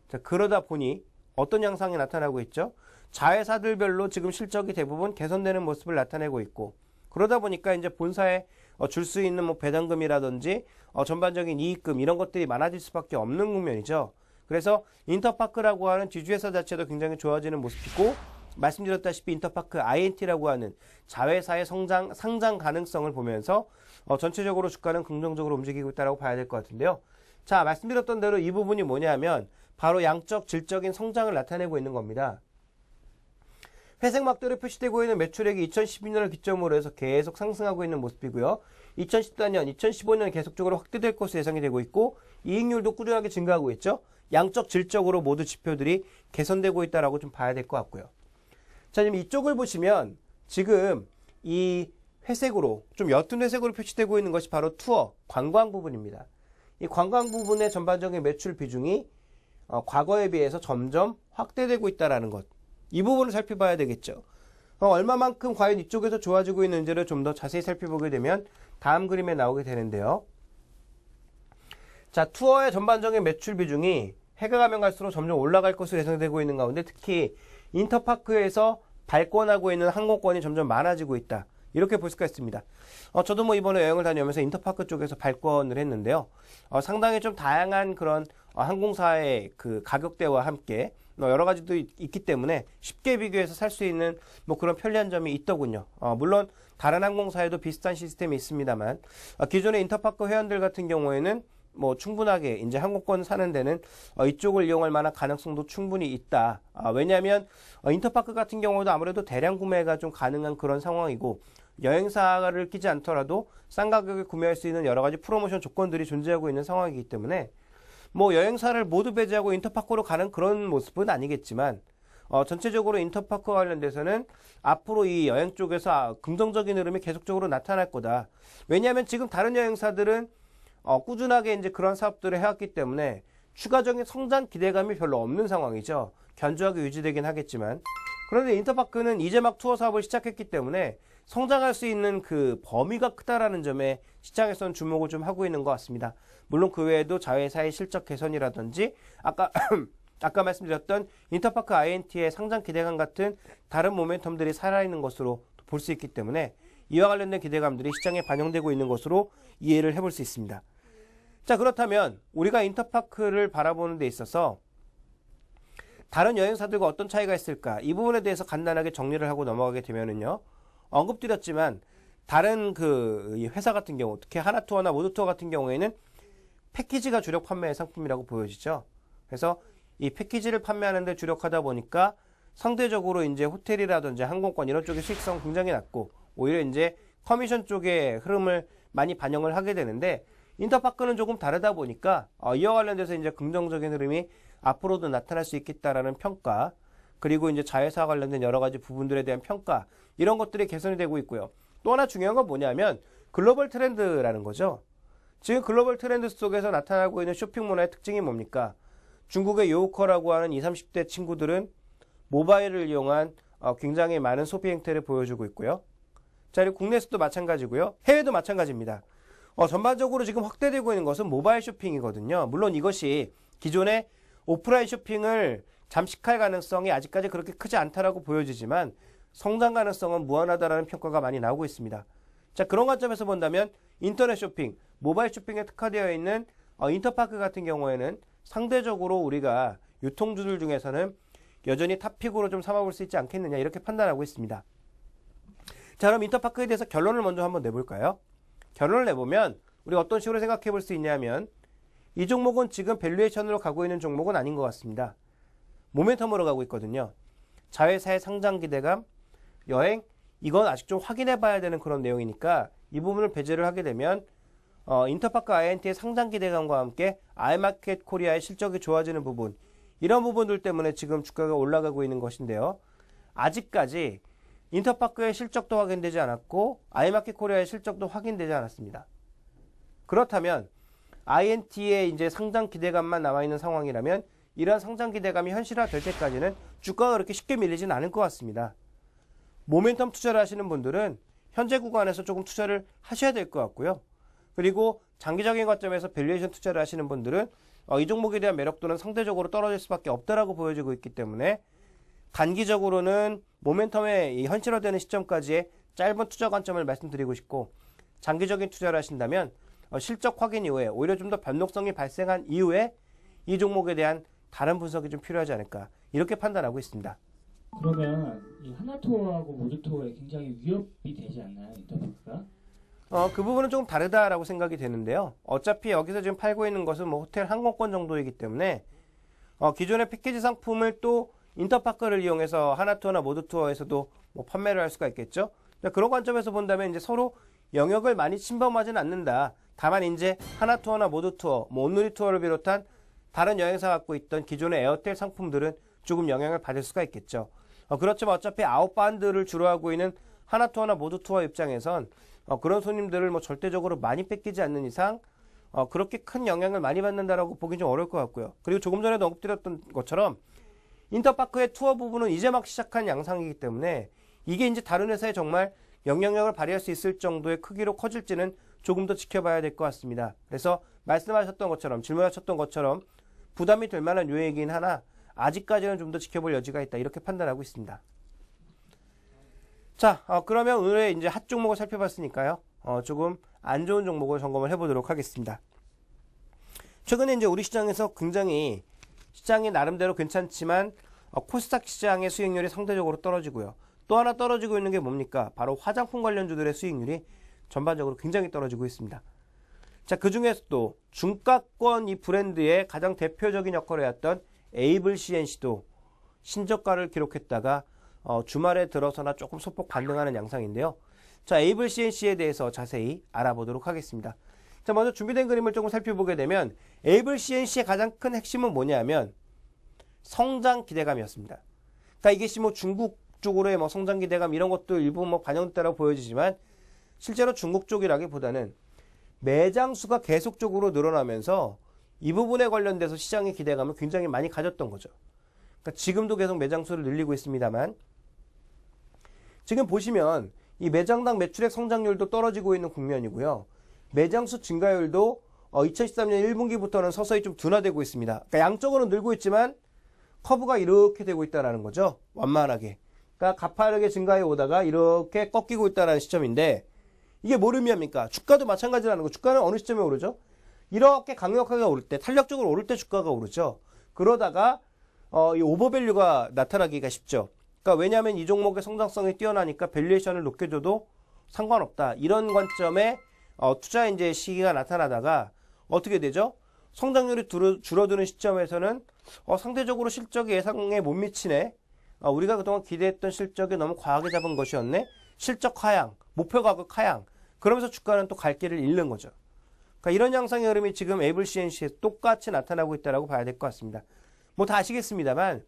자, 그러다 보니 어떤 양상이 나타나고 있죠? 자회사들별로 지금 실적이 대부분 개선되는 모습을 나타내고 있고 그러다 보니까 이제 본사에 줄 수 있는 뭐 배당금이라든지 전반적인 이익금 이런 것들이 많아질 수밖에 없는 국면이죠. 그래서 인터파크라고 하는 지주회사 자체도 굉장히 좋아지는 모습이고 말씀드렸다시피 인터파크 INT라고 하는 자회사의 상장 가능성을 보면서 전체적으로 주가는 긍정적으로 움직이고 있다고 봐야 될 것 같은데요. 자, 말씀드렸던 대로 이 부분이 뭐냐면 바로 양적, 질적인 성장을 나타내고 있는 겁니다. 회색 막대로 표시되고 있는 매출액이 2012년을 기점으로 해서 계속 상승하고 있는 모습이고요. 2014년, 2015년 계속적으로 확대될 것으로 예상이 되고 있고 이익률도 꾸준하게 증가하고 있죠. 양적, 질적으로 모두 지표들이 개선되고 있다라고 좀 봐야 될 것 같고요. 자, 지금 이쪽을 보시면 지금 이 회색으로 좀 옅은 회색으로 표시되고 있는 것이 바로 투어, 관광 부분입니다. 이 관광 부분의 전반적인 매출 비중이 과거에 비해서 점점 확대되고 있다는 것. 이 부분을 살펴봐야 되겠죠. 얼마만큼 과연 이쪽에서 좋아지고 있는지를 좀 더 자세히 살펴보게 되면 다음 그림에 나오게 되는데요. 자, 투어의 전반적인 매출 비중이 해가 가면 갈수록 점점 올라갈 것으로 예상되고 있는 가운데 특히 인터파크에서 발권하고 있는 항공권이 점점 많아지고 있다. 이렇게 볼 수가 있습니다. 저도 뭐 이번에 여행을 다녀오면서 인터파크 쪽에서 발권을 했는데요. 상당히 좀 다양한 그런 항공사의 그 가격대와 함께 여러 가지도 있기 때문에 쉽게 비교해서 살 수 있는 뭐 그런 편리한 점이 있더군요. 물론 다른 항공사에도 비슷한 시스템이 있습니다만 기존의 인터파크 회원들 같은 경우에는 뭐 충분하게 이제 항공권 사는 데는 이쪽을 이용할 만한 가능성도 충분히 있다. 왜냐하면 인터파크 같은 경우도 아무래도 대량 구매가 좀 가능한 그런 상황이고 여행사를 끼지 않더라도 싼 가격에 구매할 수 있는 여러 가지 프로모션 조건들이 존재하고 있는 상황이기 때문에 뭐 여행사를 모두 배제하고 인터파크로 가는 그런 모습은 아니겠지만 전체적으로 인터파크 관련돼서는 앞으로 이 여행 쪽에서 긍정적인 흐름이 계속적으로 나타날 거다. 왜냐하면 지금 다른 여행사들은 꾸준하게 이제 그런 사업들을 해왔기 때문에 추가적인 성장 기대감이 별로 없는 상황이죠. 견조하게 유지되긴 하겠지만. 그런데 인터파크는 이제 막 투어 사업을 시작했기 때문에 성장할 수 있는 그 범위가 크다라는 점에 시장에서는 주목을 좀 하고 있는 것 같습니다. 물론 그 외에도 자회사의 실적 개선이라든지 아까 말씀드렸던 인터파크 INT의 상장 기대감 같은 다른 모멘텀들이 살아있는 것으로 볼 수 있기 때문에 이와 관련된 기대감들이 시장에 반영되고 있는 것으로 이해를 해볼 수 있습니다. 자, 그렇다면 우리가 인터파크를 바라보는 데 있어서 다른 여행사들과 어떤 차이가 있을까? 이 부분에 대해서 간단하게 정리를 하고 넘어가게 되면은요. 언급드렸지만 다른 그 회사 같은 경우, 특히 하나투어나 모두투어 같은 경우에는 패키지가 주력 판매의 상품이라고 보여지죠. 그래서 이 패키지를 판매하는 데 주력하다 보니까 상대적으로 이제 호텔이라든지 항공권 이런 쪽의 수익성 굉장히 낮고 오히려 이제 커미션 쪽의 흐름을 많이 반영을 하게 되는데 인터파크는 조금 다르다 보니까 이와 관련돼서 이제 긍정적인 흐름이 앞으로도 나타날 수 있겠다라는 평가, 그리고 이제 자회사 관련된 여러 가지 부분들에 대한 평가, 이런 것들이 개선이 되고 있고요. 또 하나 중요한 건 뭐냐면 글로벌 트렌드라는 거죠. 지금 글로벌 트렌드 속에서 나타나고 있는 쇼핑 문화의 특징이 뭡니까? 중국의 요우커라고 하는 20, 30대 친구들은 모바일을 이용한 굉장히 많은 소비 행태를 보여주고 있고요. 자, 그리고 국내에서도 마찬가지고요. 해외도 마찬가지입니다. 전반적으로 지금 확대되고 있는 것은 모바일 쇼핑이거든요. 물론 이것이 기존의 오프라인 쇼핑을 잠식할 가능성이 아직까지 그렇게 크지 않다라고 보여지지만 성장 가능성은 무한하다라는 평가가 많이 나오고 있습니다. 자, 그런 관점에서 본다면 인터넷 쇼핑, 모바일 쇼핑에 특화되어 있는 인터파크 같은 경우에는 상대적으로 우리가 유통주들 중에서는 여전히 탑픽으로 좀 삼아볼 수 있지 않겠느냐 이렇게 판단하고 있습니다. 자, 그럼 인터파크에 대해서 결론을 먼저 한번 내볼까요? 결론을 내보면 우리가 어떤 식으로 생각해 볼 수 있냐면 이 종목은 지금 밸류에이션으로 가고 있는 종목은 아닌 것 같습니다. 모멘텀으로 가고 있거든요. 자회사의 상장 기대감, 여행, 이건 아직 좀 확인해 봐야 되는 그런 내용이니까 이 부분을 배제를 하게 되면 인터파크 INT의 상장 기대감과 함께 아이마켓 코리아의 실적이 좋아지는 부분, 이런 부분들 때문에 지금 주가가 올라가고 있는 것인데요. 아직까지 인터파크의 실적도 확인되지 않았고 아이마켓 코리아의 실적도 확인되지 않았습니다. 그렇다면 INT의 이제 상장 기대감만 남아있는 상황이라면 이러한 상장 기대감이 현실화될 때까지는 주가가 그렇게 쉽게 밀리지는 않을 것 같습니다. 모멘텀 투자를 하시는 분들은 현재 구간에서 조금 투자를 하셔야 될 것 같고요. 그리고 장기적인 관점에서 밸류에이션 투자를 하시는 분들은 이 종목에 대한 매력도는 상대적으로 떨어질 수밖에 없다라고 보여지고 있기 때문에 단기적으로는 모멘텀의 현실화되는 시점까지의 짧은 투자 관점을 말씀드리고 싶고, 장기적인 투자를 하신다면 실적 확인 이후에 오히려 좀 더 변동성이 발생한 이후에 이 종목에 대한 다른 분석이 좀 필요하지 않을까 이렇게 판단하고 있습니다. 그러면 이 하나투어하고 모두투어에 굉장히 위협이 되지 않나요, 인터파크가? 그 부분은 조금 다르다라고 생각이 되는데요. 어차피 여기서 지금 팔고 있는 것은 뭐 호텔 항공권 정도이기 때문에 기존의 패키지 상품을 또 인터파크를 이용해서 하나투어나 모두투어에서도 뭐 판매를 할 수가 있겠죠. 그런 관점에서 본다면 이제 서로 영역을 많이 침범하지는 않는다. 다만 이제 하나투어나 모두투어, 뭐 온누리 투어를 비롯한 다른 여행사가 갖고 있던 기존의 에어텔 상품들은 조금 영향을 받을 수가 있겠죠. 그렇지만 어차피 아웃바운드를 주로 하고 있는 하나투어나 모두투어 입장에선 그런 손님들을 뭐 절대적으로 많이 뺏기지 않는 이상 그렇게 큰 영향을 많이 받는다라고 보기 좀 어려울 것 같고요. 그리고 조금 전에도 언급드렸던 것처럼 인터파크의 투어 부분은 이제 막 시작한 양상이기 때문에 이게 이제 다른 회사에 정말 영향력을 발휘할 수 있을 정도의 크기로 커질지는 조금 더 지켜봐야 될 것 같습니다. 그래서 말씀하셨던 것처럼, 질문하셨던 것처럼 부담이 될 만한 요인이긴 하나 아직까지는 좀 더 지켜볼 여지가 있다. 이렇게 판단하고 있습니다. 자, 그러면 오늘의 이제 핫 종목을 살펴봤으니까요. 조금 안 좋은 종목을 점검을 해보도록 하겠습니다. 최근에 이제 우리 시장에서 굉장히 시장이 나름대로 괜찮지만 코스닥 시장의 수익률이 상대적으로 떨어지고요. 또 하나 떨어지고 있는 게 뭡니까? 바로 화장품 관련주들의 수익률이 전반적으로 굉장히 떨어지고 있습니다. 자, 그 중에서도 중가권 이 브랜드의 가장 대표적인 역할을 해왔던 에이블 CNC도 신저가를 기록했다가 주말에 들어서나 조금 소폭 반등하는 양상인데요. 자, 에이블 CNC에 대해서 자세히 알아보도록 하겠습니다. 자, 먼저 준비된 그림을 조금 살펴보게 되면 에이블 CNC의 가장 큰 핵심은 뭐냐면 성장 기대감이었습니다. 그러니까 이게 뭐 중국 쪽으로의 뭐 성장 기대감 이런 것도 일부 뭐 반영됐다고 보여지지만 실제로 중국 쪽이라기보다는 매장 수가 계속적으로 늘어나면서 이 부분에 관련돼서 시장의 기대감을 굉장히 많이 가졌던 거죠. 그러니까 지금도 계속 매장 수를 늘리고 있습니다만 지금 보시면 이 매장당 매출액 성장률도 떨어지고 있는 국면이고요. 매장 수 증가율도 2013년 1분기부터는 서서히 좀 둔화되고 있습니다. 그러니까 양적으로 늘고 있지만 커브가 이렇게 되고 있다는 거죠. 완만하게. 그러니까 가파르게 증가해 오다가 이렇게 꺾이고 있다는 시점인데 이게 뭘 의미합니까? 주가도 마찬가지라는 거. 주가는 어느 시점에 오르죠? 이렇게 강력하게 오를 때, 탄력적으로 오를 때 주가가 오르죠. 그러다가 이 오버밸류가 나타나기가 쉽죠. 그러니까 왜냐하면 이 종목의 성장성이 뛰어나니까 밸류에이션을 높게 줘도 상관없다. 이런 관점에 투자 이제 시기가 나타나다가 어떻게 되죠? 성장률이 줄어드는 시점에서는 상대적으로 실적이 예상에 못 미치네. 우리가 그동안 기대했던 실적이 너무 과하게 잡은 것이었네. 실적 하향, 목표 가격 하향. 그러면서 주가는 또 갈 길을 잃는 거죠. 그러니까 이런 양상의 흐름이 지금 에이블 CNC에서 똑같이 나타나고 있다고 봐야 될 것 같습니다. 뭐 다 아시겠습니다만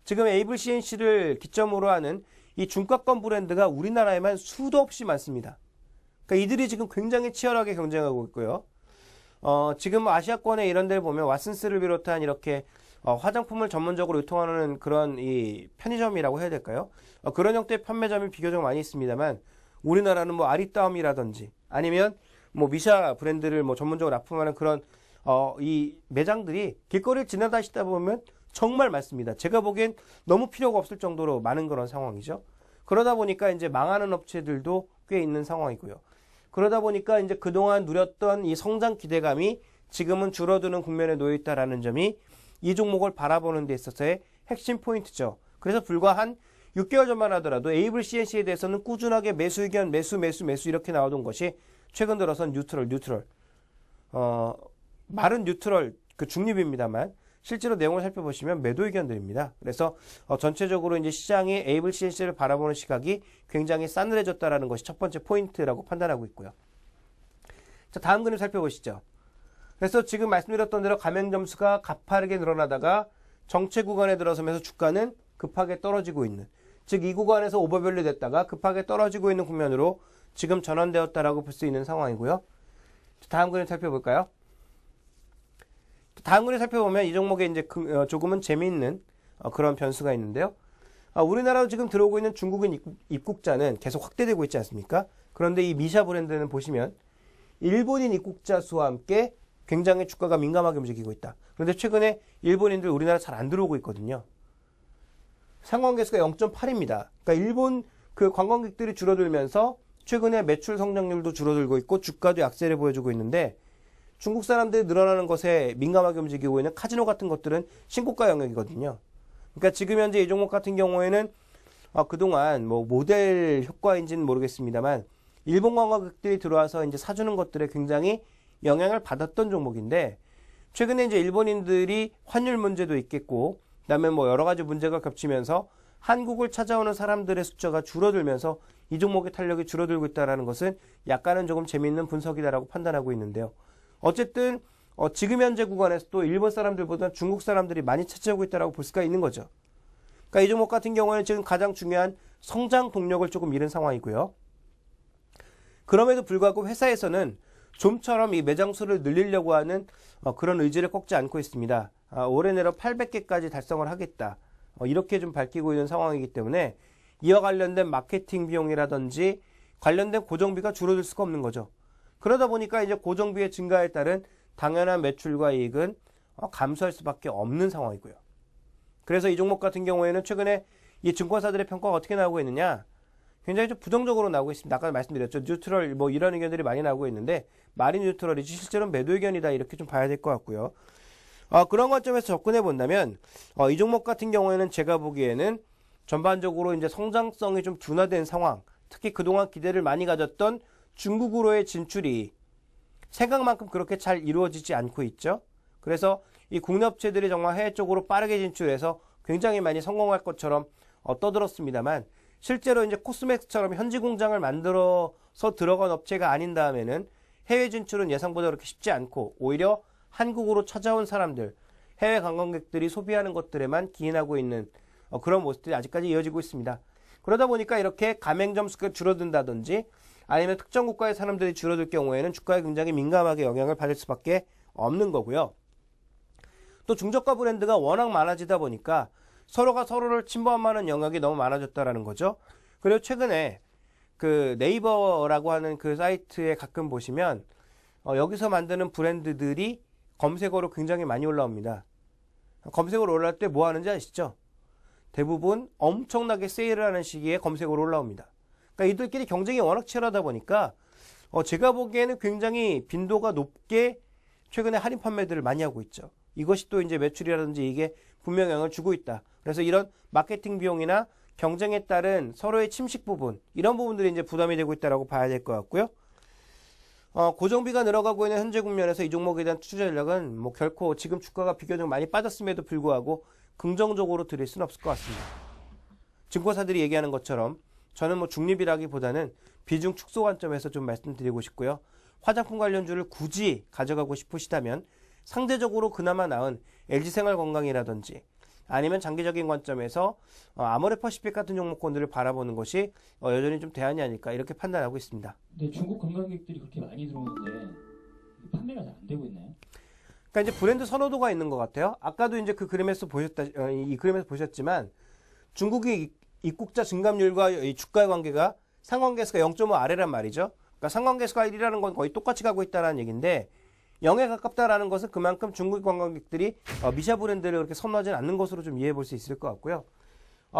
지금 에이블 CNC를 기점으로 하는 이 중가권 브랜드가 우리나라에만 수도 없이 많습니다. 그러니까 이들이 지금 굉장히 치열하게 경쟁하고 있고요. 지금 아시아권에 이런 데를 보면 왓슨스를 비롯한 이렇게 화장품을 전문적으로 유통하는 그런 이 편의점이라고 해야 될까요? 그런 형태의 판매점이 비교적 많이 있습니다만 우리나라는 뭐 아리따움이라든지 아니면 뭐 미샤 브랜드를 뭐 전문적으로 납품하는 그런 이 매장들이 길거리를 지나다니다 보면 정말 많습니다. 제가 보기엔 너무 필요가 없을 정도로 많은 그런 상황이죠. 그러다 보니까 이제 망하는 업체들도 꽤 있는 상황이고요. 그러다 보니까 이제 그동안 누렸던 이 성장 기대감이 지금은 줄어드는 국면에 놓여 있다라는 점이 이 종목을 바라보는 데 있어서의 핵심 포인트죠. 그래서 불과 한 6개월 전만 하더라도 에이블 CNC에 대해서는 꾸준하게 매수 의견, 매수 이렇게 나오던 것이 최근 들어선 뉴트럴. 말은 뉴트럴, 그 중립입니다만 실제로 내용을 살펴보시면 매도 의견들입니다. 그래서 전체적으로 이제 시장이 에이블 CNC를 바라보는 시각이 굉장히 싸늘해졌다라는 것이 첫 번째 포인트라고 판단하고 있고요. 자, 다음 그림 살펴보시죠. 그래서 지금 말씀드렸던 대로 가맹 점수가 가파르게 늘어나다가 정체 구간에 들어서면서 주가는 급하게 떨어지고 있는, 즉 이 구간에서 오버밸류 됐다가 급하게 떨어지고 있는 국면으로 지금 전환되었다라고 볼 수 있는 상황이고요. 다음 그림 살펴볼까요? 다음 그림 살펴보면 이 종목에 이제 조금은 재미있는 그런 변수가 있는데요. 우리나라로 지금 들어오고 있는 중국인 입국자는 계속 확대되고 있지 않습니까? 그런데 이 미샤 브랜드는 보시면 일본인 입국자 수와 함께 굉장히 주가가 민감하게 움직이고 있다. 그런데 최근에 일본인들 우리나라 잘 안 들어오고 있거든요. 상관계수가 0.8입니다. 그러니까 일본 그 관광객들이 줄어들면서 최근에 매출 성장률도 줄어들고 있고 주가도 약세를 보여주고 있는데 중국 사람들이 늘어나는 것에 민감하게 움직이고 있는 카지노 같은 것들은 신고가 영역이거든요. 그러니까 지금 현재 이 종목 같은 경우에는 그동안 뭐 모델 효과인지는 모르겠습니다만 일본 관광객들이 들어와서 이제 사주는 것들에 굉장히 영향을 받았던 종목인데 최근에 이제 일본인들이 환율 문제도 있겠고 그다음에 뭐 여러 가지 문제가 겹치면서 한국을 찾아오는 사람들의 숫자가 줄어들면서 이 종목의 탄력이 줄어들고 있다는 것은 약간은 조금 재미있는 분석이다라고 판단하고 있는데요. 어쨌든 지금 현재 구간에서도 일본 사람들보다 중국 사람들이 많이 찾아오고 있다고 볼 수가 있는 거죠. 그러니까 이 종목 같은 경우에는 지금 가장 중요한 성장 동력을 조금 잃은 상황이고요. 그럼에도 불구하고 회사에서는 좀처럼 이 매장 수를 늘리려고 하는 그런 의지를 꺾지 않고 있습니다. 올해 내로 800개까지 달성을 하겠다. 이렇게 좀 밝히고 있는 상황이기 때문에 이와 관련된 마케팅 비용이라든지 관련된 고정비가 줄어들 수가 없는 거죠. 그러다 보니까 이제 고정비의 증가에 따른 당연한 매출과 이익은 감소할 수밖에 없는 상황이고요. 그래서 이 종목 같은 경우에는 최근에 이 증권사들의 평가가 어떻게 나오고 있느냐? 굉장히 좀 부정적으로 나오고 있습니다. 아까 말씀드렸죠. 뉴트럴 뭐 이런 의견들이 많이 나오고 있는데 말이 뉴트럴이지 실제로는 매도 의견이다 이렇게 좀 봐야 될 것 같고요. 그런 관점에서 접근해 본다면 이 종목 같은 경우에는 제가 보기에는 전반적으로 이제 성장성이 좀 둔화된 상황, 특히 그동안 기대를 많이 가졌던 중국으로의 진출이 생각만큼 그렇게 잘 이루어지지 않고 있죠. 그래서 이 국내 업체들이 정말 해외 쪽으로 빠르게 진출해서 굉장히 많이 성공할 것처럼 떠들었습니다만 실제로 이제 코스맥스처럼 현지 공장을 만들어서 들어간 업체가 아닌 다음에는 해외 진출은 예상보다 그렇게 쉽지 않고 오히려 한국으로 찾아온 사람들, 해외 관광객들이 소비하는 것들에만 기인하고 있는 그런 모습들이 아직까지 이어지고 있습니다. 그러다 보니까 이렇게 가맹점 수가 줄어든다든지 아니면 특정 국가의 사람들이 줄어들 경우에는 주가에 굉장히 민감하게 영향을 받을 수밖에 없는 거고요. 또 중저가 브랜드가 워낙 많아지다 보니까 서로가 서로를 침범하는 영역이 너무 많아졌다라는 거죠. 그리고 최근에 그 네이버라고 하는 그 사이트에 가끔 보시면 여기서 만드는 브랜드들이 검색어로 굉장히 많이 올라옵니다. 검색어로 올라올 때 뭐 하는지 아시죠? 대부분 엄청나게 세일을 하는 시기에 검색어로 올라옵니다. 그러니까 이들끼리 경쟁이 워낙 치열하다 보니까 제가 보기에는 굉장히 빈도가 높게 최근에 할인 판매들을 많이 하고 있죠. 이것이 또 이제 매출이라든지 이게 분명 영향을 주고 있다. 그래서 이런 마케팅 비용이나 경쟁에 따른 서로의 침식 부분, 이런 부분들이 이제 부담이 되고 있다라고 봐야 될 것 같고요. 고정비가 늘어가고 있는 현재 국면에서 이 종목에 대한 투자 전략은 뭐 결코 지금 주가가 비교적 많이 빠졌음에도 불구하고 긍정적으로 드릴 수는 없을 것 같습니다. 증권사들이 얘기하는 것처럼 저는 뭐 중립이라기보다는 비중 축소 관점에서 좀 말씀드리고 싶고요. 화장품 관련주를 굳이 가져가고 싶으시다면 상대적으로 그나마 나은 LG생활건강이라든지 아니면 장기적인 관점에서 아모레퍼시픽 같은 종목군들을 바라보는 것이 여전히 좀 대안이 아닐까 이렇게 판단하고 있습니다. 근데 중국 관광객들이 그렇게 많이 들어오는데 판매가 잘 안 되고 있나요? 그러니까 이제 브랜드 선호도가 있는 것 같아요. 아까도 이제 그 그림에서 이 그림에서 보셨지만 중국의 입국자 증감률과 이 주가의 관계가 상관계수가 0.5 아래란 말이죠. 그러니까 상관계수가 1이라는 건 거의 똑같이 가고 있다는 얘기인데 0에 가깝다라는 것은 그만큼 중국 관광객들이 미샤 브랜드를 그렇게 선호하지는 않는 것으로 좀 이해해 볼 수 있을 것 같고요.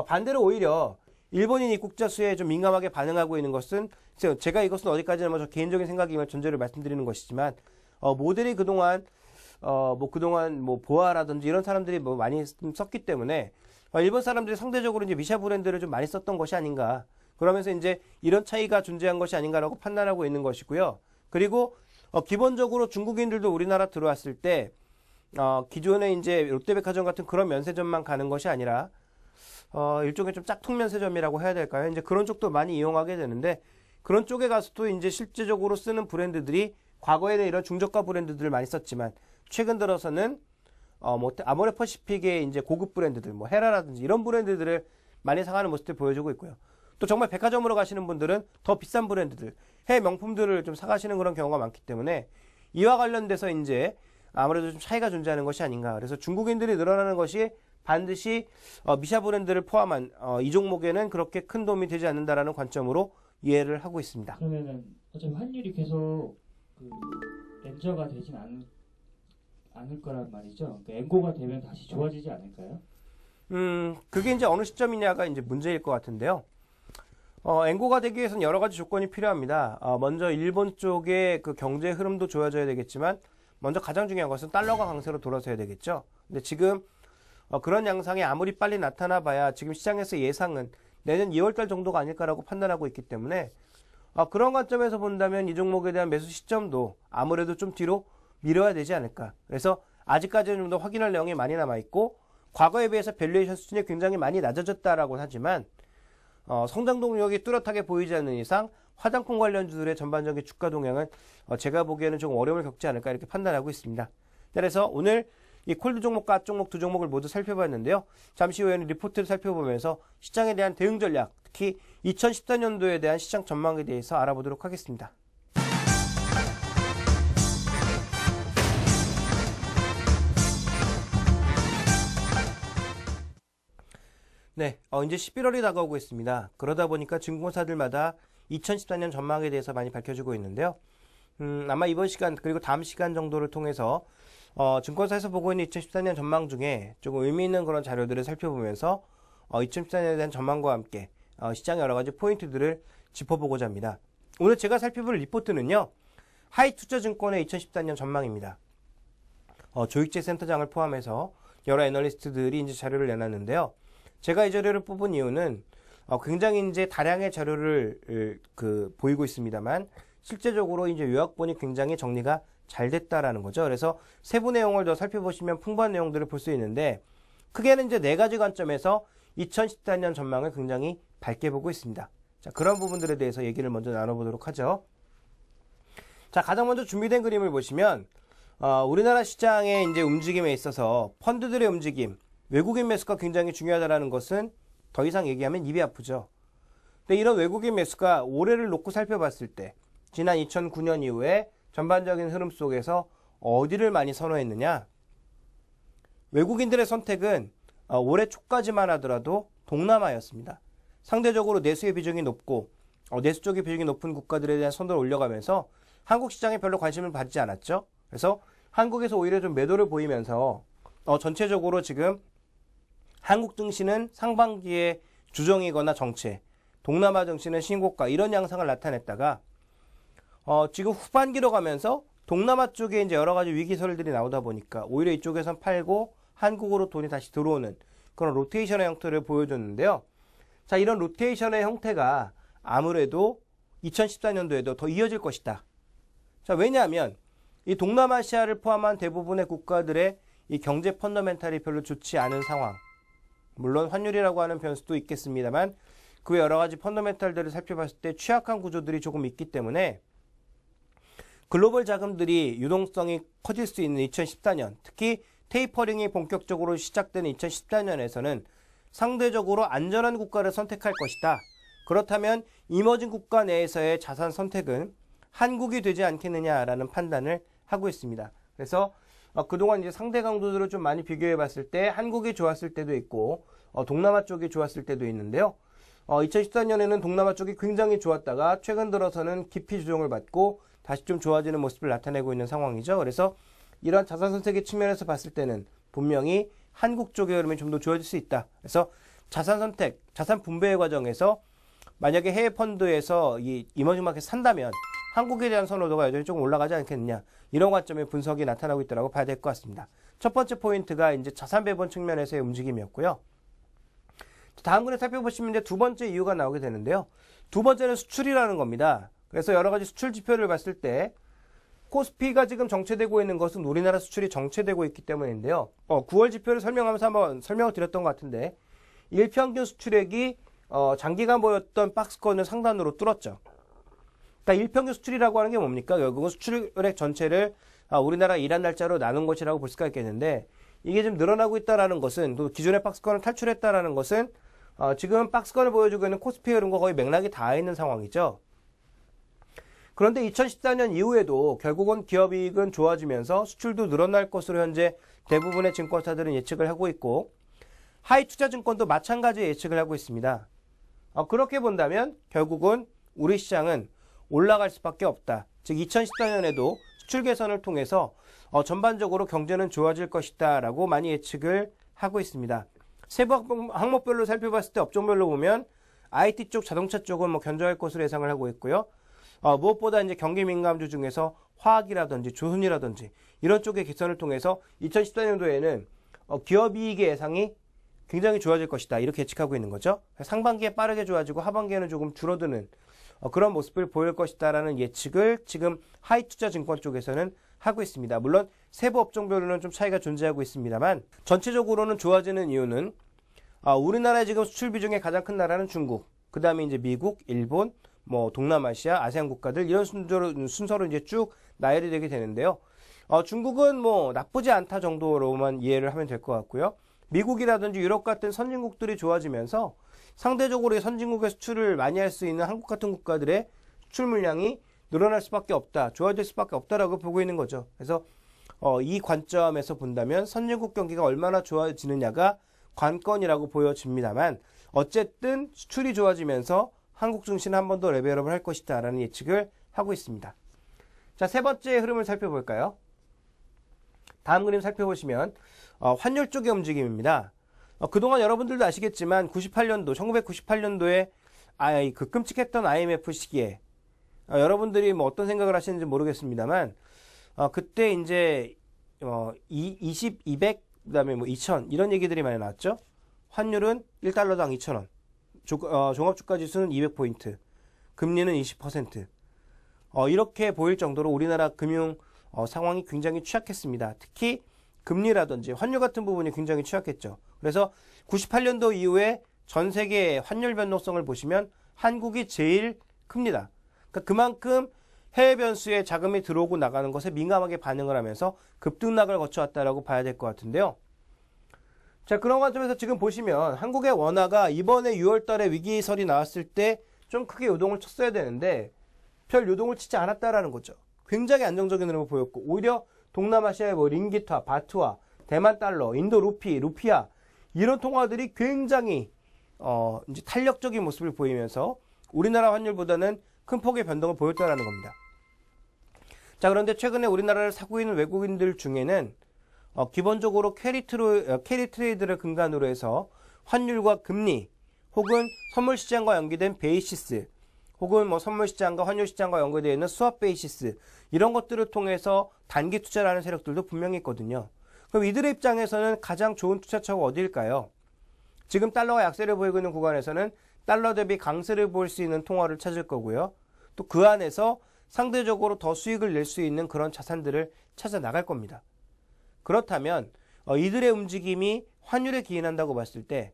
반대로 오히려 일본인 입국자 수에 좀 민감하게 반응하고 있는 것은 제가 이것은 어디까지나 뭐 저 개인적인 생각이면 전제를 말씀드리는 것이지만 모델이 그동안 보아라든지 이런 사람들이 뭐 많이 썼기 때문에 일본 사람들이 상대적으로 이제 미샤 브랜드를 좀 많이 썼던 것이 아닌가. 그러면서 이제 이런 차이가 존재한 것이 아닌가라고 판단하고 있는 것이고요. 그리고 기본적으로 중국인들도 우리나라 들어왔을 때 기존에 이제 롯데백화점 같은 그런 면세점만 가는 것이 아니라 일종의 좀 짝퉁 면세점이라고 해야 될까요? 이제 그런 쪽도 많이 이용하게 되는데 그런 쪽에 가서도 이제 실제적으로 쓰는 브랜드들이 과거에는 이런 중저가 브랜드들을 많이 썼지만 최근 들어서는 아모레퍼시픽의 이제 고급 브랜드들, 뭐 헤라라든지 이런 브랜드들을 많이 사가는 모습을 보여주고 있고요. 또 정말 백화점으로 가시는 분들은 더 비싼 브랜드들, 해외 명품들을 좀 사가시는 그런 경우가 많기 때문에 이와 관련돼서 이제 아무래도 좀 차이가 존재하는 것이 아닌가. 그래서 중국인들이 늘어나는 것이 반드시 미샤 브랜드를 포함한 이 종목에는 그렇게 큰 도움이 되지 않는다라는 관점으로 이해를 하고 있습니다. 그러면은 어차피 환율이 계속 엔저가 되진 않을 거란 말이죠. 그러니까 엔고가 되면 다시 좋아지지 않을까요? 그게 이제 어느 시점이냐가 이제 문제일 것 같은데요. 엔고가 되기 위해서는 여러 가지 조건이 필요합니다. 먼저 일본 쪽의 그 경제 흐름도 좋아져야 되겠지만, 먼저 가장 중요한 것은 달러가 강세로 돌아서야 되겠죠. 근데 지금 그런 양상이 아무리 빨리 나타나 봐야 지금 시장에서 예상은 내년 2월달 정도가 아닐까라고 판단하고 있기 때문에 그런 관점에서 본다면 이 종목에 대한 매수 시점도 아무래도 좀 뒤로 미뤄야 되지 않을까. 그래서 아직까지는 좀 더 확인할 내용이 많이 남아있고 과거에 비해서 밸류에이션 수준이 굉장히 많이 낮아졌다라고는 하지만 성장 동력이 뚜렷하게 보이지 않는 이상 화장품 관련주들의 전반적인 주가 동향은 제가 보기에는 조금 어려움을 겪지 않을까 이렇게 판단하고 있습니다. 그래서 오늘 이 콜드 종목과 앗 종목 두 종목을 모두 살펴봤는데요. 잠시 후에는 리포트를 살펴보면서 시장에 대한 대응 전략, 특히 2014년도에 대한 시장 전망에 대해서 알아보도록 하겠습니다. 네, 이제 11월이 다가오고 있습니다. 그러다 보니까 증권사들마다 2014년 전망에 대해서 많이 밝혀지고 있는데요. 아마 이번 시간 그리고 다음 시간 정도를 통해서 증권사에서 보고 있는 2014년 전망 중에 조금 의미 있는 그런 자료들을 살펴보면서 2014년에 대한 전망과 함께 시장의 여러 가지 포인트들을 짚어보고자 합니다. 오늘 제가 살펴볼 리포트는요, 하이투자증권의 2014년 전망입니다. 조익재 센터장을 포함해서 여러 애널리스트들이 이제 자료를 내놨는데요. 제가 이 자료를 뽑은 이유는 굉장히 이제 다량의 자료를 보이고 있습니다만 실제적으로 이제 요약본이 굉장히 정리가 잘 됐다라는 거죠. 그래서 세부 내용을 더 살펴보시면 풍부한 내용들을 볼 수 있는데 크게는 이제 4가지 관점에서 2014년 전망을 굉장히 밝게 보고 있습니다. 자, 그런 부분들에 대해서 얘기를 먼저 나눠보도록 하죠. 자, 가장 먼저 준비된 그림을 보시면 우리나라 시장의 이제 움직임에 있어서 펀드들의 움직임, 외국인 매수가 굉장히 중요하다는 것은 더 이상 얘기하면 입이 아프죠. 근데 이런 외국인 매수가 올해를 놓고 살펴봤을 때 지난 2009년 이후에 전반적인 흐름 속에서 어디를 많이 선호했느냐? 외국인들의 선택은 올해 초까지만 하더라도 동남아였습니다. 상대적으로 내수의 비중이 높고 내수 쪽의 비중이 높은 국가들에 대한 선도를 올려가면서 한국 시장에 별로 관심을 받지 않았죠. 그래서 한국에서 오히려 좀 매도를 보이면서 전체적으로 지금 한국 증시는 상반기에 주정이거나 정체, 동남아 증시는 신고가 이런 양상을 나타냈다가 지금 후반기로 가면서 동남아 쪽에 이제 여러 가지 위기설들이 나오다 보니까 오히려 이쪽에선 팔고 한국으로 돈이 다시 들어오는 그런 로테이션의 형태를 보여줬는데요. 자, 이런 로테이션의 형태가 아무래도 2014년도에도 더 이어질 것이다. 자, 왜냐하면 이 동남아시아를 포함한 대부분의 국가들의 이 경제 펀더멘탈이 별로 좋지 않은 상황. 물론 환율이라고 하는 변수도 있겠습니다만 그 여러 가지 펀더멘탈들을 살펴봤을 때 취약한 구조들이 조금 있기 때문에 글로벌 자금들이 유동성이 커질 수 있는 2014년, 특히 테이퍼링이 본격적으로 시작되는 2014년에서는 상대적으로 안전한 국가를 선택할 것이다. 그렇다면 이머징 국가 내에서의 자산 선택은 한국이 되지 않겠느냐라는 판단을 하고 있습니다. 그래서 그동안 이제 상대 강도들을 좀 많이 비교해 봤을 때 한국이 좋았을 때도 있고 동남아 쪽이 좋았을 때도 있는데요. 2014년에는 동남아 쪽이 굉장히 좋았다가 최근 들어서는 깊이 조정을 받고 다시 좀 좋아지는 모습을 나타내고 있는 상황이죠. 그래서 이러한 자산 선택의 측면에서 봤을 때는 분명히 한국 쪽의 흐름이 좀 더 좋아질 수 있다. 그래서 자산 선택, 자산 분배의 과정에서 만약에 해외 펀드에서 이 이머징 마켓 산다면 한국에 대한 선호도가 여전히 조금 올라가지 않겠느냐. 이런 관점의 분석이 나타나고 있다고 봐야 될 것 같습니다. 첫 번째 포인트가 이제 자산 배분 측면에서의 움직임이었고요. 다음 그래 살펴보시면 이제 두 번째 이유가 나오게 되는데요. 두 번째는 수출이라는 겁니다. 그래서 여러 가지 수출 지표를 봤을 때 코스피가 지금 정체되고 있는 것은 우리나라 수출이 정체되고 있기 때문인데요. 9월 지표를 설명하면서 한번 설명을 드렸던 것 같은데 일평균 수출액이 장기간 보였던 박스권을 상단으로 뚫었죠. 그러니까 일평균 수출이라고 하는 게 뭡니까? 결국은 수출액 전체를 우리나라 일한 날짜로 나눈 것이라고 볼 수가 있겠는데 이게 좀 늘어나고 있다는 것은 또 기존의 박스권을 탈출했다는 것은 지금 박스권을 보여주고 있는 코스피 흐름과 거의 맥락이 닿아 있는 상황이죠. 그런데 2014년 이후에도 결국은 기업이익은 좋아지면서 수출도 늘어날 것으로 현재 대부분의 증권사들은 예측을 하고 있고 하이투자증권도 마찬가지의 예측을 하고 있습니다. 그렇게 본다면 결국은 우리 시장은 올라갈 수밖에 없다. 즉 2014년에도 수출 개선을 통해서 전반적으로 경제는 좋아질 것이다 라고 많이 예측을 하고 있습니다. 세부 항목별로 살펴봤을 때 업종별로 보면 IT 쪽, 자동차 쪽은 견조할 것으로 예상을 하고 있고요. 무엇보다 이제 경기 민감주 중에서 화학이라든지 조선이라든지 이런 쪽의 개선을 통해서 2014년도에는 기업이익의 예상이 굉장히 좋아질 것이다. 이렇게 예측하고 있는 거죠. 상반기에 빠르게 좋아지고 하반기에는 조금 줄어드는 그런 모습을 보일 것이다라는 예측을 지금 하이투자증권 쪽에서는 하고 있습니다. 물론 세부 업종별로는 좀 차이가 존재하고 있습니다만 전체적으로는 좋아지는 이유는 우리나라의 지금 수출 비중의 가장 큰 나라는 중국, 그 다음에 이제 미국, 일본, 동남아시아, 아세안 국가들 이런 순서로 이제 쭉 나열이 되게 되는데요. 중국은 나쁘지 않다 정도로만 이해를 하면 될 것 같고요. 미국이라든지 유럽 같은 선진국들이 좋아지면서 상대적으로 선진국의 수출을 많이 할 수 있는 한국 같은 국가들의 수출 물량이 늘어날 수밖에 없다, 좋아질 수밖에 없다라고 보고 있는 거죠. 그래서 이 관점에서 본다면 선진국 경기가 얼마나 좋아지느냐가 관건이라고 보여집니다만 어쨌든 수출이 좋아지면서 한국 증시는 한 번 더 레벨업을 할 것이다 라는 예측을 하고 있습니다. 자, 세 번째 흐름을 살펴볼까요? 다음 그림 살펴보시면 환율 쪽의 움직임입니다. 그동안 여러분들도 아시겠지만 1998년도에 그 끔찍했던 IMF 시기에 여러분들이 뭐 어떤 생각을 하시는지 모르겠습니다만 그때 이제 20, 200, 그다음에 뭐 2000 이런 얘기들이 많이 나왔죠. 환율은 1달러당 2,000원, 종합주가지수는 200포인트, 금리는 20%. 이렇게 보일 정도로 우리나라 금융 상황이 굉장히 취약했습니다. 특히 금리라든지 환율 같은 부분이 굉장히 취약했죠. 그래서 98년도 이후에 전 세계의 환율 변동성을 보시면 한국이 제일 큽니다. 그러니까 그만큼 해외 변수에 자금이 들어오고 나가는 것에 민감하게 반응을 하면서 급등락을 거쳐왔다라고 봐야 될 것 같은데요. 자, 그런 관점에서 지금 보시면 한국의 원화가 이번에 6월 달에 위기설이 나왔을 때 좀 크게 요동을 쳤어야 되는데 별 요동을 치지 않았다라는 거죠. 굉장히 안정적인 흐름을 보였고 오히려 동남아시아의 뭐 링기트화, 바트화, 대만 달러, 인도 루피, 루피아 이런 통화들이 굉장히 이제 탄력적인 모습을 보이면서 우리나라 환율보다는 큰 폭의 변동을 보였다라는 겁니다. 자, 그런데 최근에 우리나라를 사고 있는 외국인들 중에는 기본적으로 캐리 트레이드를 근간으로 해서 환율과 금리 혹은 선물 시장과 연계된 베이시스 혹은 뭐 선물 시장과 환율 시장과 연계되어 있는 스왑 베이시스 이런 것들을 통해서 단기 투자를 하는 세력들도 분명히 있거든요. 그럼 이들의 입장에서는 가장 좋은 투자처가 어디일까요? 지금 달러가 약세를 보이고 있는 구간에서는 달러 대비 강세를 보일 수 있는 통화를 찾을 거고요. 또 그 안에서 상대적으로 더 수익을 낼 수 있는 그런 자산들을 찾아 나갈 겁니다. 그렇다면 이들의 움직임이 환율에 기인한다고 봤을 때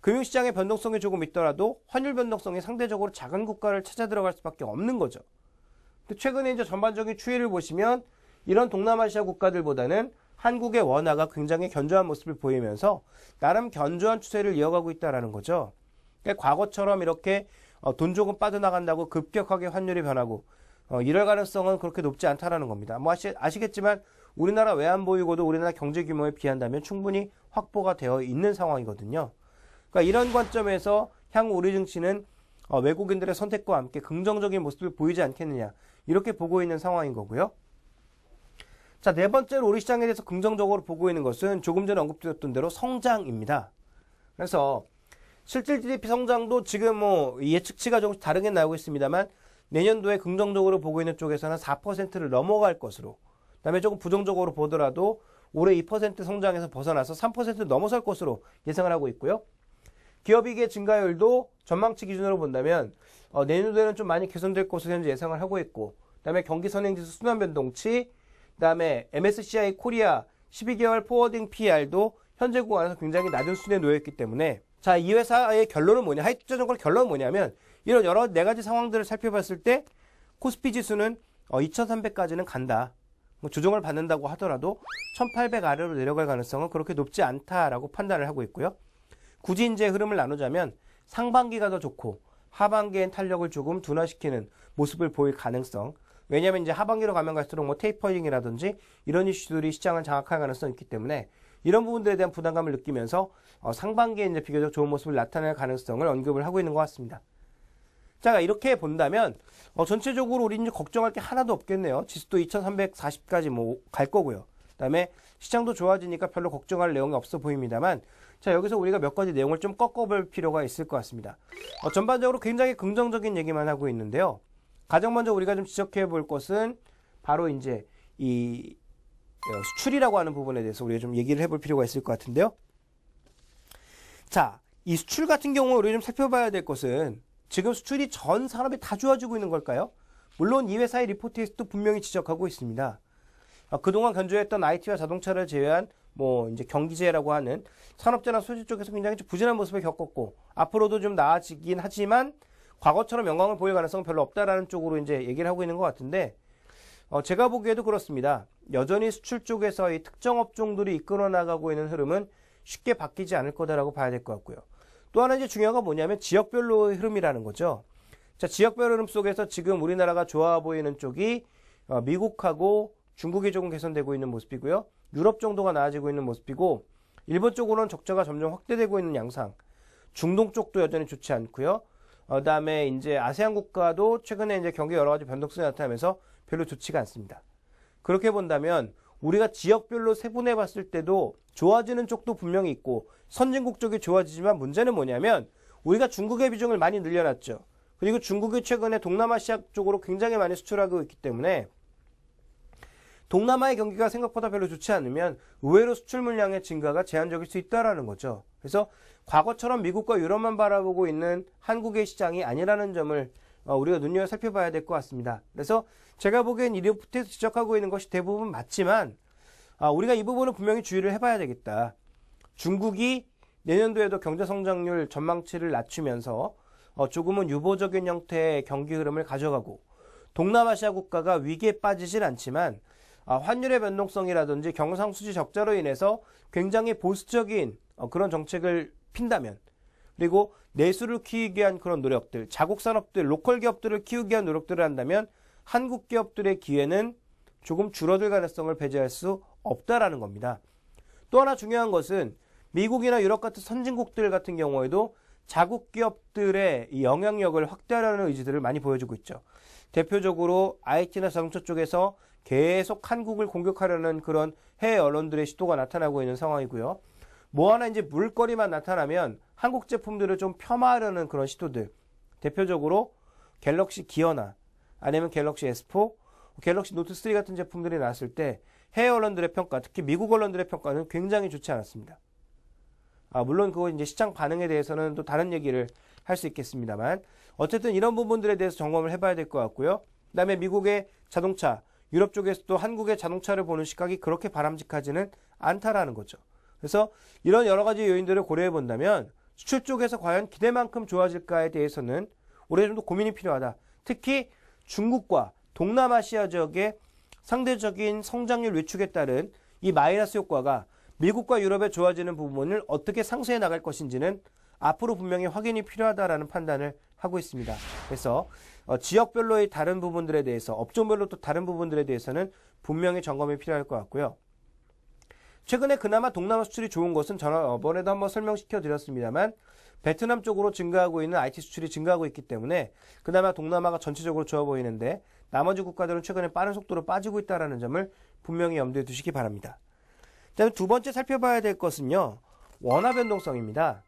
금융시장의 변동성이 조금 있더라도 환율 변동성이 상대적으로 작은 국가를 찾아 들어갈 수밖에 없는 거죠. 근데 최근에 이제 전반적인 추이를 보시면 이런 동남아시아 국가들보다는 한국의 원화가 굉장히 견조한 모습을 보이면서 나름 견조한 추세를 이어가고 있다는 거죠. 그러니까 과거처럼 이렇게 돈 조금 빠져나간다고 급격하게 환율이 변하고 이럴 가능성은 그렇게 높지 않다라는 겁니다. 뭐 아시겠지만 우리나라 외환보유고도 우리나라 경제 규모에 비한다면 충분히 확보가 되어 있는 상황이거든요. 그러니까 이런 관점에서 향후 우리 증시는 외국인들의 선택과 함께 긍정적인 모습을 보이지 않겠느냐 이렇게 보고 있는 상황인 거고요. 자, 네 번째로 우리 시장에 대해서 긍정적으로 보고 있는 것은 조금 전에 언급드렸던 대로 성장입니다. 그래서 실질 GDP 성장도 지금 뭐 예측치가 조금씩 다르게 나오고 있습니다만 내년도에 긍정적으로 보고 있는 쪽에서는 4%를 넘어갈 것으로, 그다음에 조금 부정적으로 보더라도 올해 2% 성장에서 벗어나서 3% 넘어설 것으로 예상을 하고 있고요. 기업이익의 증가율도 전망치 기준으로 본다면 내년도에는 좀 많이 개선될 것으로 현재 예상을 하고 있고, 그다음에 경기선행지수 순환변동치, 그다음에 MSCI 코리아 12개월 포워딩 PR도 현재 구간에서 굉장히 낮은 수준에 놓여있기 때문에 자, 이 회사의 결론은 뭐냐, 하이투자증권 결론은 뭐냐면 이런 여러 네 가지 상황들을 살펴봤을 때 코스피 지수는 2300까지는 간다. 뭐 조정을 받는다고 하더라도 1800 아래로 내려갈 가능성은 그렇게 높지 않다라고 판단을 하고 있고요. 굳이 이제 흐름을 나누자면 상반기가 더 좋고 하반기엔 탄력을 조금 둔화시키는 모습을 보일 가능성. 왜냐하면 이제 하반기로 가면 갈수록 뭐 테이퍼링이라든지 이런 이슈들이 시장을 장악할 가능성이 있기 때문에 이런 부분들에 대한 부담감을 느끼면서 상반기에 이제 비교적 좋은 모습을 나타낼 가능성을 언급을 하고 있는 것 같습니다. 자, 이렇게 본다면 전체적으로 우리 이제 걱정할 게 하나도 없겠네요. 지수도 2340까지 뭐 갈 거고요. 그다음에 시장도 좋아지니까 별로 걱정할 내용이 없어 보입니다만, 자, 여기서 우리가 몇 가지 내용을 좀 꺾어볼 필요가 있을 것 같습니다. 전반적으로 굉장히 긍정적인 얘기만 하고 있는데요. 가장 먼저 우리가 좀 지적해 볼 것은 바로 이제 이 수출이라고 하는 부분에 대해서 우리가 좀 얘기를 해볼 필요가 있을 것 같은데요. 자, 이 수출 같은 경우 우리가 좀 살펴봐야 될 것은 지금 수출이 전 산업이 다 좋아지고 있는 걸까요? 물론 이 회사의 리포트에서도 분명히 지적하고 있습니다. 그동안 견조했던 IT와 자동차를 제외한 뭐 이제 경기재라고 하는 산업재나 소재 쪽에서 굉장히 좀 부진한 모습을 겪었고 앞으로도 좀 나아지긴 하지만 과거처럼 영광을 보일 가능성은 별로 없다라는 쪽으로 이제 얘기를 하고 있는 것 같은데 제가 보기에도 그렇습니다. 여전히 수출 쪽에서 이 특정 업종들이 이끌어 나가고 있는 흐름은 쉽게 바뀌지 않을 거다라고 봐야 될 것 같고요. 또 하나 이제 중요한 건 뭐냐면 지역별로의 흐름이라는 거죠. 자, 지역별 흐름 속에서 지금 우리나라가 좋아 보이는 쪽이 미국하고 중국이 조금 개선되고 있는 모습이고요. 유럽 정도가 나아지고 있는 모습이고, 일본 쪽으로는 적자가 점점 확대되고 있는 양상. 중동 쪽도 여전히 좋지 않고요. 그다음에 이제 아세안 국가도 최근에 이제 경기 여러 가지 변동성이 나타나면서 별로 좋지가 않습니다. 그렇게 본다면 우리가 지역별로 세분해 봤을 때도 좋아지는 쪽도 분명히 있고 선진국 쪽이 좋아지지만 문제는 뭐냐면 우리가 중국의 비중을 많이 늘려놨죠. 그리고 중국이 최근에 동남아시아 쪽으로 굉장히 많이 수출하고 있기 때문에 동남아의 경기가 생각보다 별로 좋지 않으면 의외로 수출 물량의 증가가 제한적일 수 있다는 거죠. 그래서 과거처럼 미국과 유럽만 바라보고 있는 한국의 시장이 아니라는 점을 우리가 눈여겨 살펴봐야 될 것 같습니다. 그래서 제가 보기엔 이 리포트에서 지적하고 있는 것이 대부분 맞지만 우리가 이 부분은 분명히 주의를 해봐야 되겠다. 중국이 내년도에도 경제성장률 전망치를 낮추면서 조금은 유보적인 형태의 경기 흐름을 가져가고 동남아시아 국가가 위기에 빠지진 않지만 환율의 변동성이라든지 경상수지 적자로 인해서 굉장히 보수적인 그런 정책을 핀다면 그리고 내수를 키우기 위한 그런 노력들, 자국 산업들, 로컬 기업들을 키우기 위한 노력들을 한다면 한국 기업들의 기회는 조금 줄어들 가능성을 배제할 수 없다라는 겁니다. 또 하나 중요한 것은 미국이나 유럽 같은 선진국들 같은 경우에도 자국 기업들의 이 영향력을 확대하려는 의지들을 많이 보여주고 있죠. 대표적으로 IT나 자동차 쪽에서 계속 한국을 공격하려는 그런 해외 언론들의 시도가 나타나고 있는 상황이고요. 뭐 하나 이제 물거리만 나타나면 한국 제품들을 좀 폄하하려는 그런 시도들. 대표적으로 갤럭시 기어나 아니면 갤럭시 S4, 갤럭시 노트 3 같은 제품들이 나왔을 때 해외 언론들의 평가, 특히 미국 언론들의 평가는 굉장히 좋지 않았습니다. 물론 그거 이제 시장 반응에 대해서는 또 다른 얘기를 할 수 있겠습니다만 어쨌든 이런 부분들에 대해서 점검을 해봐야 될 것 같고요. 그다음에 미국의 자동차, 유럽 쪽에서도 한국의 자동차를 보는 시각이 그렇게 바람직하지는 않다라는 거죠. 그래서 이런 여러 가지 요인들을 고려해 본다면 수출 쪽에서 과연 기대만큼 좋아질까에 대해서는 올해 좀 더 고민이 필요하다. 특히 중국과 동남아시아 지역의 상대적인 성장률 위축에 따른 이 마이너스 효과가 미국과 유럽에 좋아지는 부분을 어떻게 상쇄해 나갈 것인지는 앞으로 분명히 확인이 필요하다라는 판단을 하고 있습니다. 그래서 지역별로의 다른 부분들에 대해서 업종별로 또 다른 부분들에 대해서는 분명히 점검이 필요할 것 같고요. 최근에 그나마 동남아 수출이 좋은 것은 저번에도 한번 설명시켜 드렸습니다만 베트남 쪽으로 증가하고 있는 IT 수출이 증가하고 있기 때문에 그나마 동남아가 전체적으로 좋아 보이는데 나머지 국가들은 최근에 빠른 속도로 빠지고 있다는 점을 분명히 염두에 두시기 바랍니다. 그다음에 두 번째 살펴봐야 될 것은요. 원화 변동성입니다.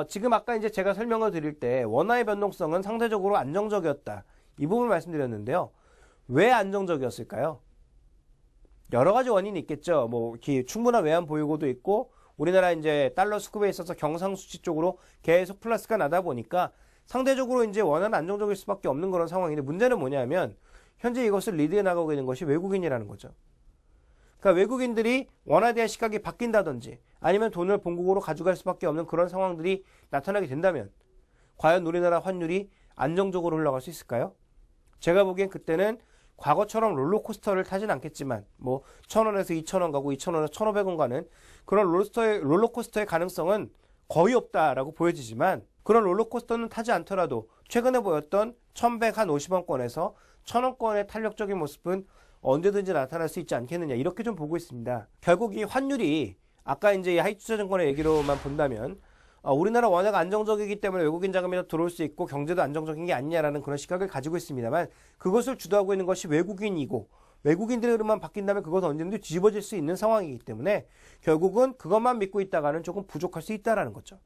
지금 아까 이제 제가 설명을 드릴 때 원화의 변동성은 상대적으로 안정적이었다. 이 부분을 말씀드렸는데요. 왜 안정적이었을까요? 여러 가지 원인이 있겠죠. 뭐 충분한 외환 보유고도 있고 우리나라 이제 달러 수급에 있어서 경상수지 쪽으로 계속 플러스가 나다 보니까 상대적으로 이제 원화는 안정적일 수밖에 없는 그런 상황인데 문제는 뭐냐면 현재 이것을 리드해 나가고 있는 것이 외국인이라는 거죠. 그러니까 외국인들이 원화에 대한 시각이 바뀐다든지 아니면 돈을 본국으로 가져갈 수밖에 없는 그런 상황들이 나타나게 된다면 과연 우리나라 환율이 안정적으로 흘러갈 수 있을까요? 제가 보기엔 그때는 과거처럼 롤러코스터를 타진 않겠지만 뭐 1,000원에서 2,000원 가고 2,000원에서 1,500원 가는 그런 롤러코스터의 가능성은 거의 없다라고 보여지지만 그런 롤러코스터는 타지 않더라도 최근에 보였던 1,150원권에서 1,000원권의 탄력적인 모습은 언제든지 나타날 수 있지 않겠느냐 이렇게 좀 보고 있습니다. 결국 이 환율이 아까 이제 하이투자증권의 얘기로만 본다면 우리나라 원화가 안정적이기 때문에 외국인 자금이 들어올 수 있고 경제도 안정적인 게 아니냐라는 그런 시각을 가지고 있습니다만 그것을 주도하고 있는 것이 외국인이고 외국인들의 흐름만 바뀐다면 그것은 언제든지 뒤집어질 수 있는 상황이기 때문에 결국은 그것만 믿고 있다가는 조금 부족할 수 있다는 거죠.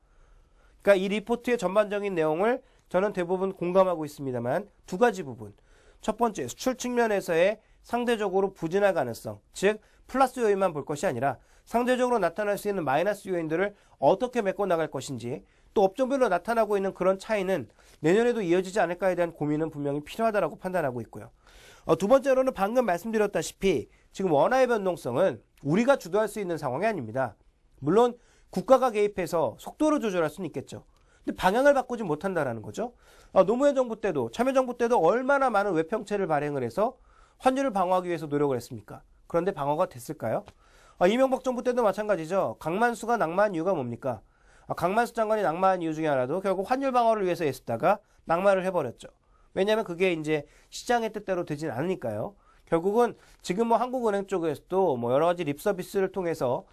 그러니까 이 리포트의 전반적인 내용을 저는 대부분 공감하고 있습니다만 두 가지 부분. 첫 번째, 수출 측면에서의 상대적으로 부진할 가능성, 즉 플러스 요인만 볼 것이 아니라 상대적으로 나타날 수 있는 마이너스 요인들을 어떻게 메꿔 나갈 것인지 또 업종별로 나타나고 있는 그런 차이는 내년에도 이어지지 않을까에 대한 고민은 분명히 필요하다고 판단하고 있고요. 두 번째로는 방금 말씀드렸다시피 지금 원화의 변동성은 우리가 주도할 수 있는 상황이 아닙니다. 물론 국가가 개입해서 속도를 조절할 수는 있겠죠. 근데 방향을 바꾸지 못한다는 거죠. 노무현 정부 때도 참여정부 때도 얼마나 많은 외평채를 발행을 해서 환율을 방어하기 위해서 노력을 했습니까? 그런데 방어가 됐을까요? 이명박 정부 때도 마찬가지죠. 강만수가 낙마한 이유가 뭡니까? 강만수 장관이 낙마한 이유 중에 하나도 결국 환율 방어를 위해서 했다가 낙마를 해버렸죠. 왜냐하면 그게 이제 시장의 뜻대로 되진 않으니까요. 결국은 지금 뭐 한국은행 쪽에서도 뭐 여러 가지 립 서비스를 통해서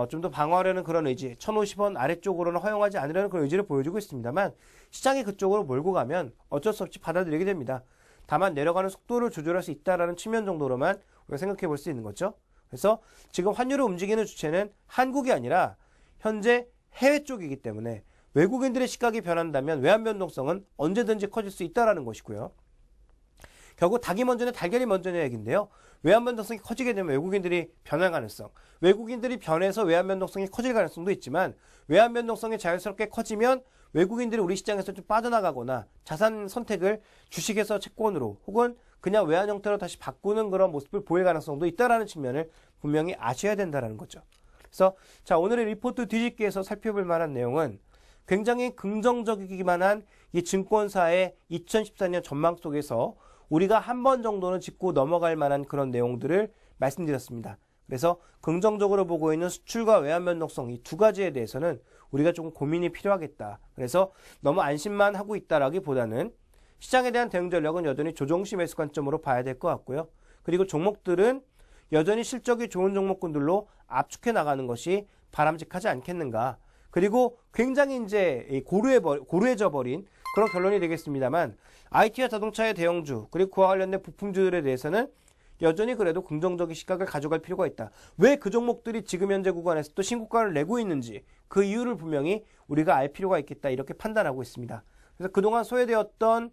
좀 더 방어하려는 그런 의지, 1,050원 아래쪽으로는 허용하지 않으려는 그런 의지를 보여주고 있습니다만 시장이 그쪽으로 몰고 가면 어쩔 수 없이 받아들이게 됩니다. 다만 내려가는 속도를 조절할 수 있다는 측면 정도로만 우리가 생각해 볼 수 있는 거죠. 그래서 지금 환율을 움직이는 주체는 한국이 아니라 현재 해외 쪽이기 때문에 외국인들의 시각이 변한다면 외환 변동성은 언제든지 커질 수 있다는 것이고요. 결국 닭이 먼저냐 달걀이 먼저냐 얘기인데요. 외환 변동성이 커지게 되면 외국인들이 변할 가능성, 외국인들이 변해서 외환 변동성이 커질 가능성도 있지만 외환 변동성이 자연스럽게 커지면 외국인들이 우리 시장에서 좀 빠져나가거나 자산 선택을 주식에서 채권으로 혹은 그냥 외환 형태로 다시 바꾸는 그런 모습을 보일 가능성도 있다는 측면을 분명히 아셔야 된다는 거죠. 그래서 자, 오늘의 리포트 뒤집기에서 살펴볼 만한 내용은 굉장히 긍정적이기만 한 이 증권사의 2014년 전망 속에서 우리가 한 번 정도는 짚고 넘어갈 만한 그런 내용들을 말씀드렸습니다. 그래서 긍정적으로 보고 있는 수출과 외환 변동성 이 두 가지에 대해서는 우리가 조금 고민이 필요하겠다. 그래서 너무 안심만 하고 있다라기보다는 시장에 대한 대응 전략은 여전히 조정시 매수 관점으로 봐야 될 것 같고요. 그리고 종목들은 여전히 실적이 좋은 종목군들로 압축해 나가는 것이 바람직하지 않겠는가. 그리고 굉장히 이제 고루해져 버린 그런 결론이 되겠습니다만 IT와 자동차의 대형주 그리고 그와 관련된 부품주들에 대해서는 여전히 그래도 긍정적인 시각을 가져갈 필요가 있다. 왜 그 종목들이 지금 현재 구간에서 또 신고가를 내고 있는지 그 이유를 분명히 우리가 알 필요가 있겠다 이렇게 판단하고 있습니다. 그래서 그동안 소외되었던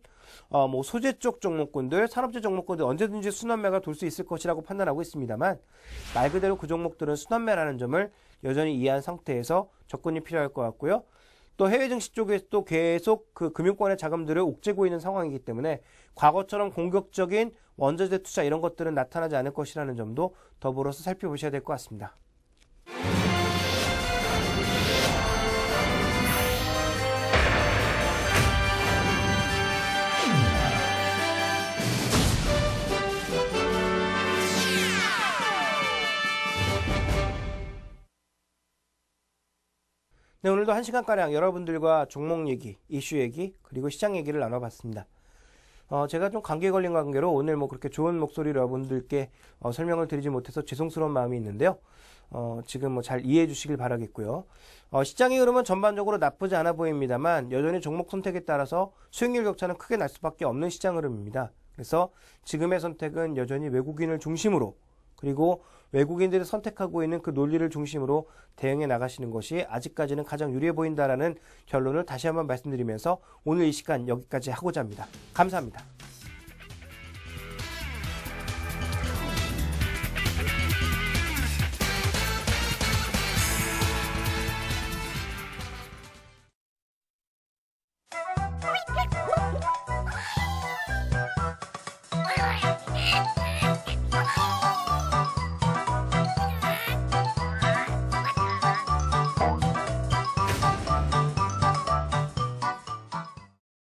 소재 쪽 종목군들, 산업재 종목군들 언제든지 순환매가 돌 수 있을 것이라고 판단하고 있습니다만 말 그대로 그 종목들은 순환매라는 점을 여전히 이해한 상태에서 접근이 필요할 것 같고요. 또 해외 증시 쪽에서도 계속 그 금융권의 자금들을 옥죄고 있는 상황이기 때문에 과거처럼 공격적인 원자재 투자 이런 것들은 나타나지 않을 것이라는 점도 더불어서 살펴보셔야 될 것 같습니다. 네, 오늘도 1시간가량 여러분들과 종목 얘기, 이슈 얘기, 그리고 시장 얘기를 나눠봤습니다. 제가 좀 감기에 걸린 관계로 오늘 그렇게 좋은 목소리로 여러분들께 설명을 드리지 못해서 죄송스러운 마음이 있는데요. 지금 잘 이해해 주시길 바라겠고요. 시장의 흐름은 전반적으로 나쁘지 않아 보입니다만 여전히 종목 선택에 따라서 수익률 격차는 크게 날 수밖에 없는 시장 흐름입니다. 그래서 지금의 선택은 여전히 외국인을 중심으로 그리고 외국인들이 선택하고 있는 그 논리를 중심으로 대응해 나가시는 것이 아직까지는 가장 유리해 보인다라는 결론을 다시 한번 말씀드리면서 오늘 이 시간 여기까지 하고자 합니다. 감사합니다.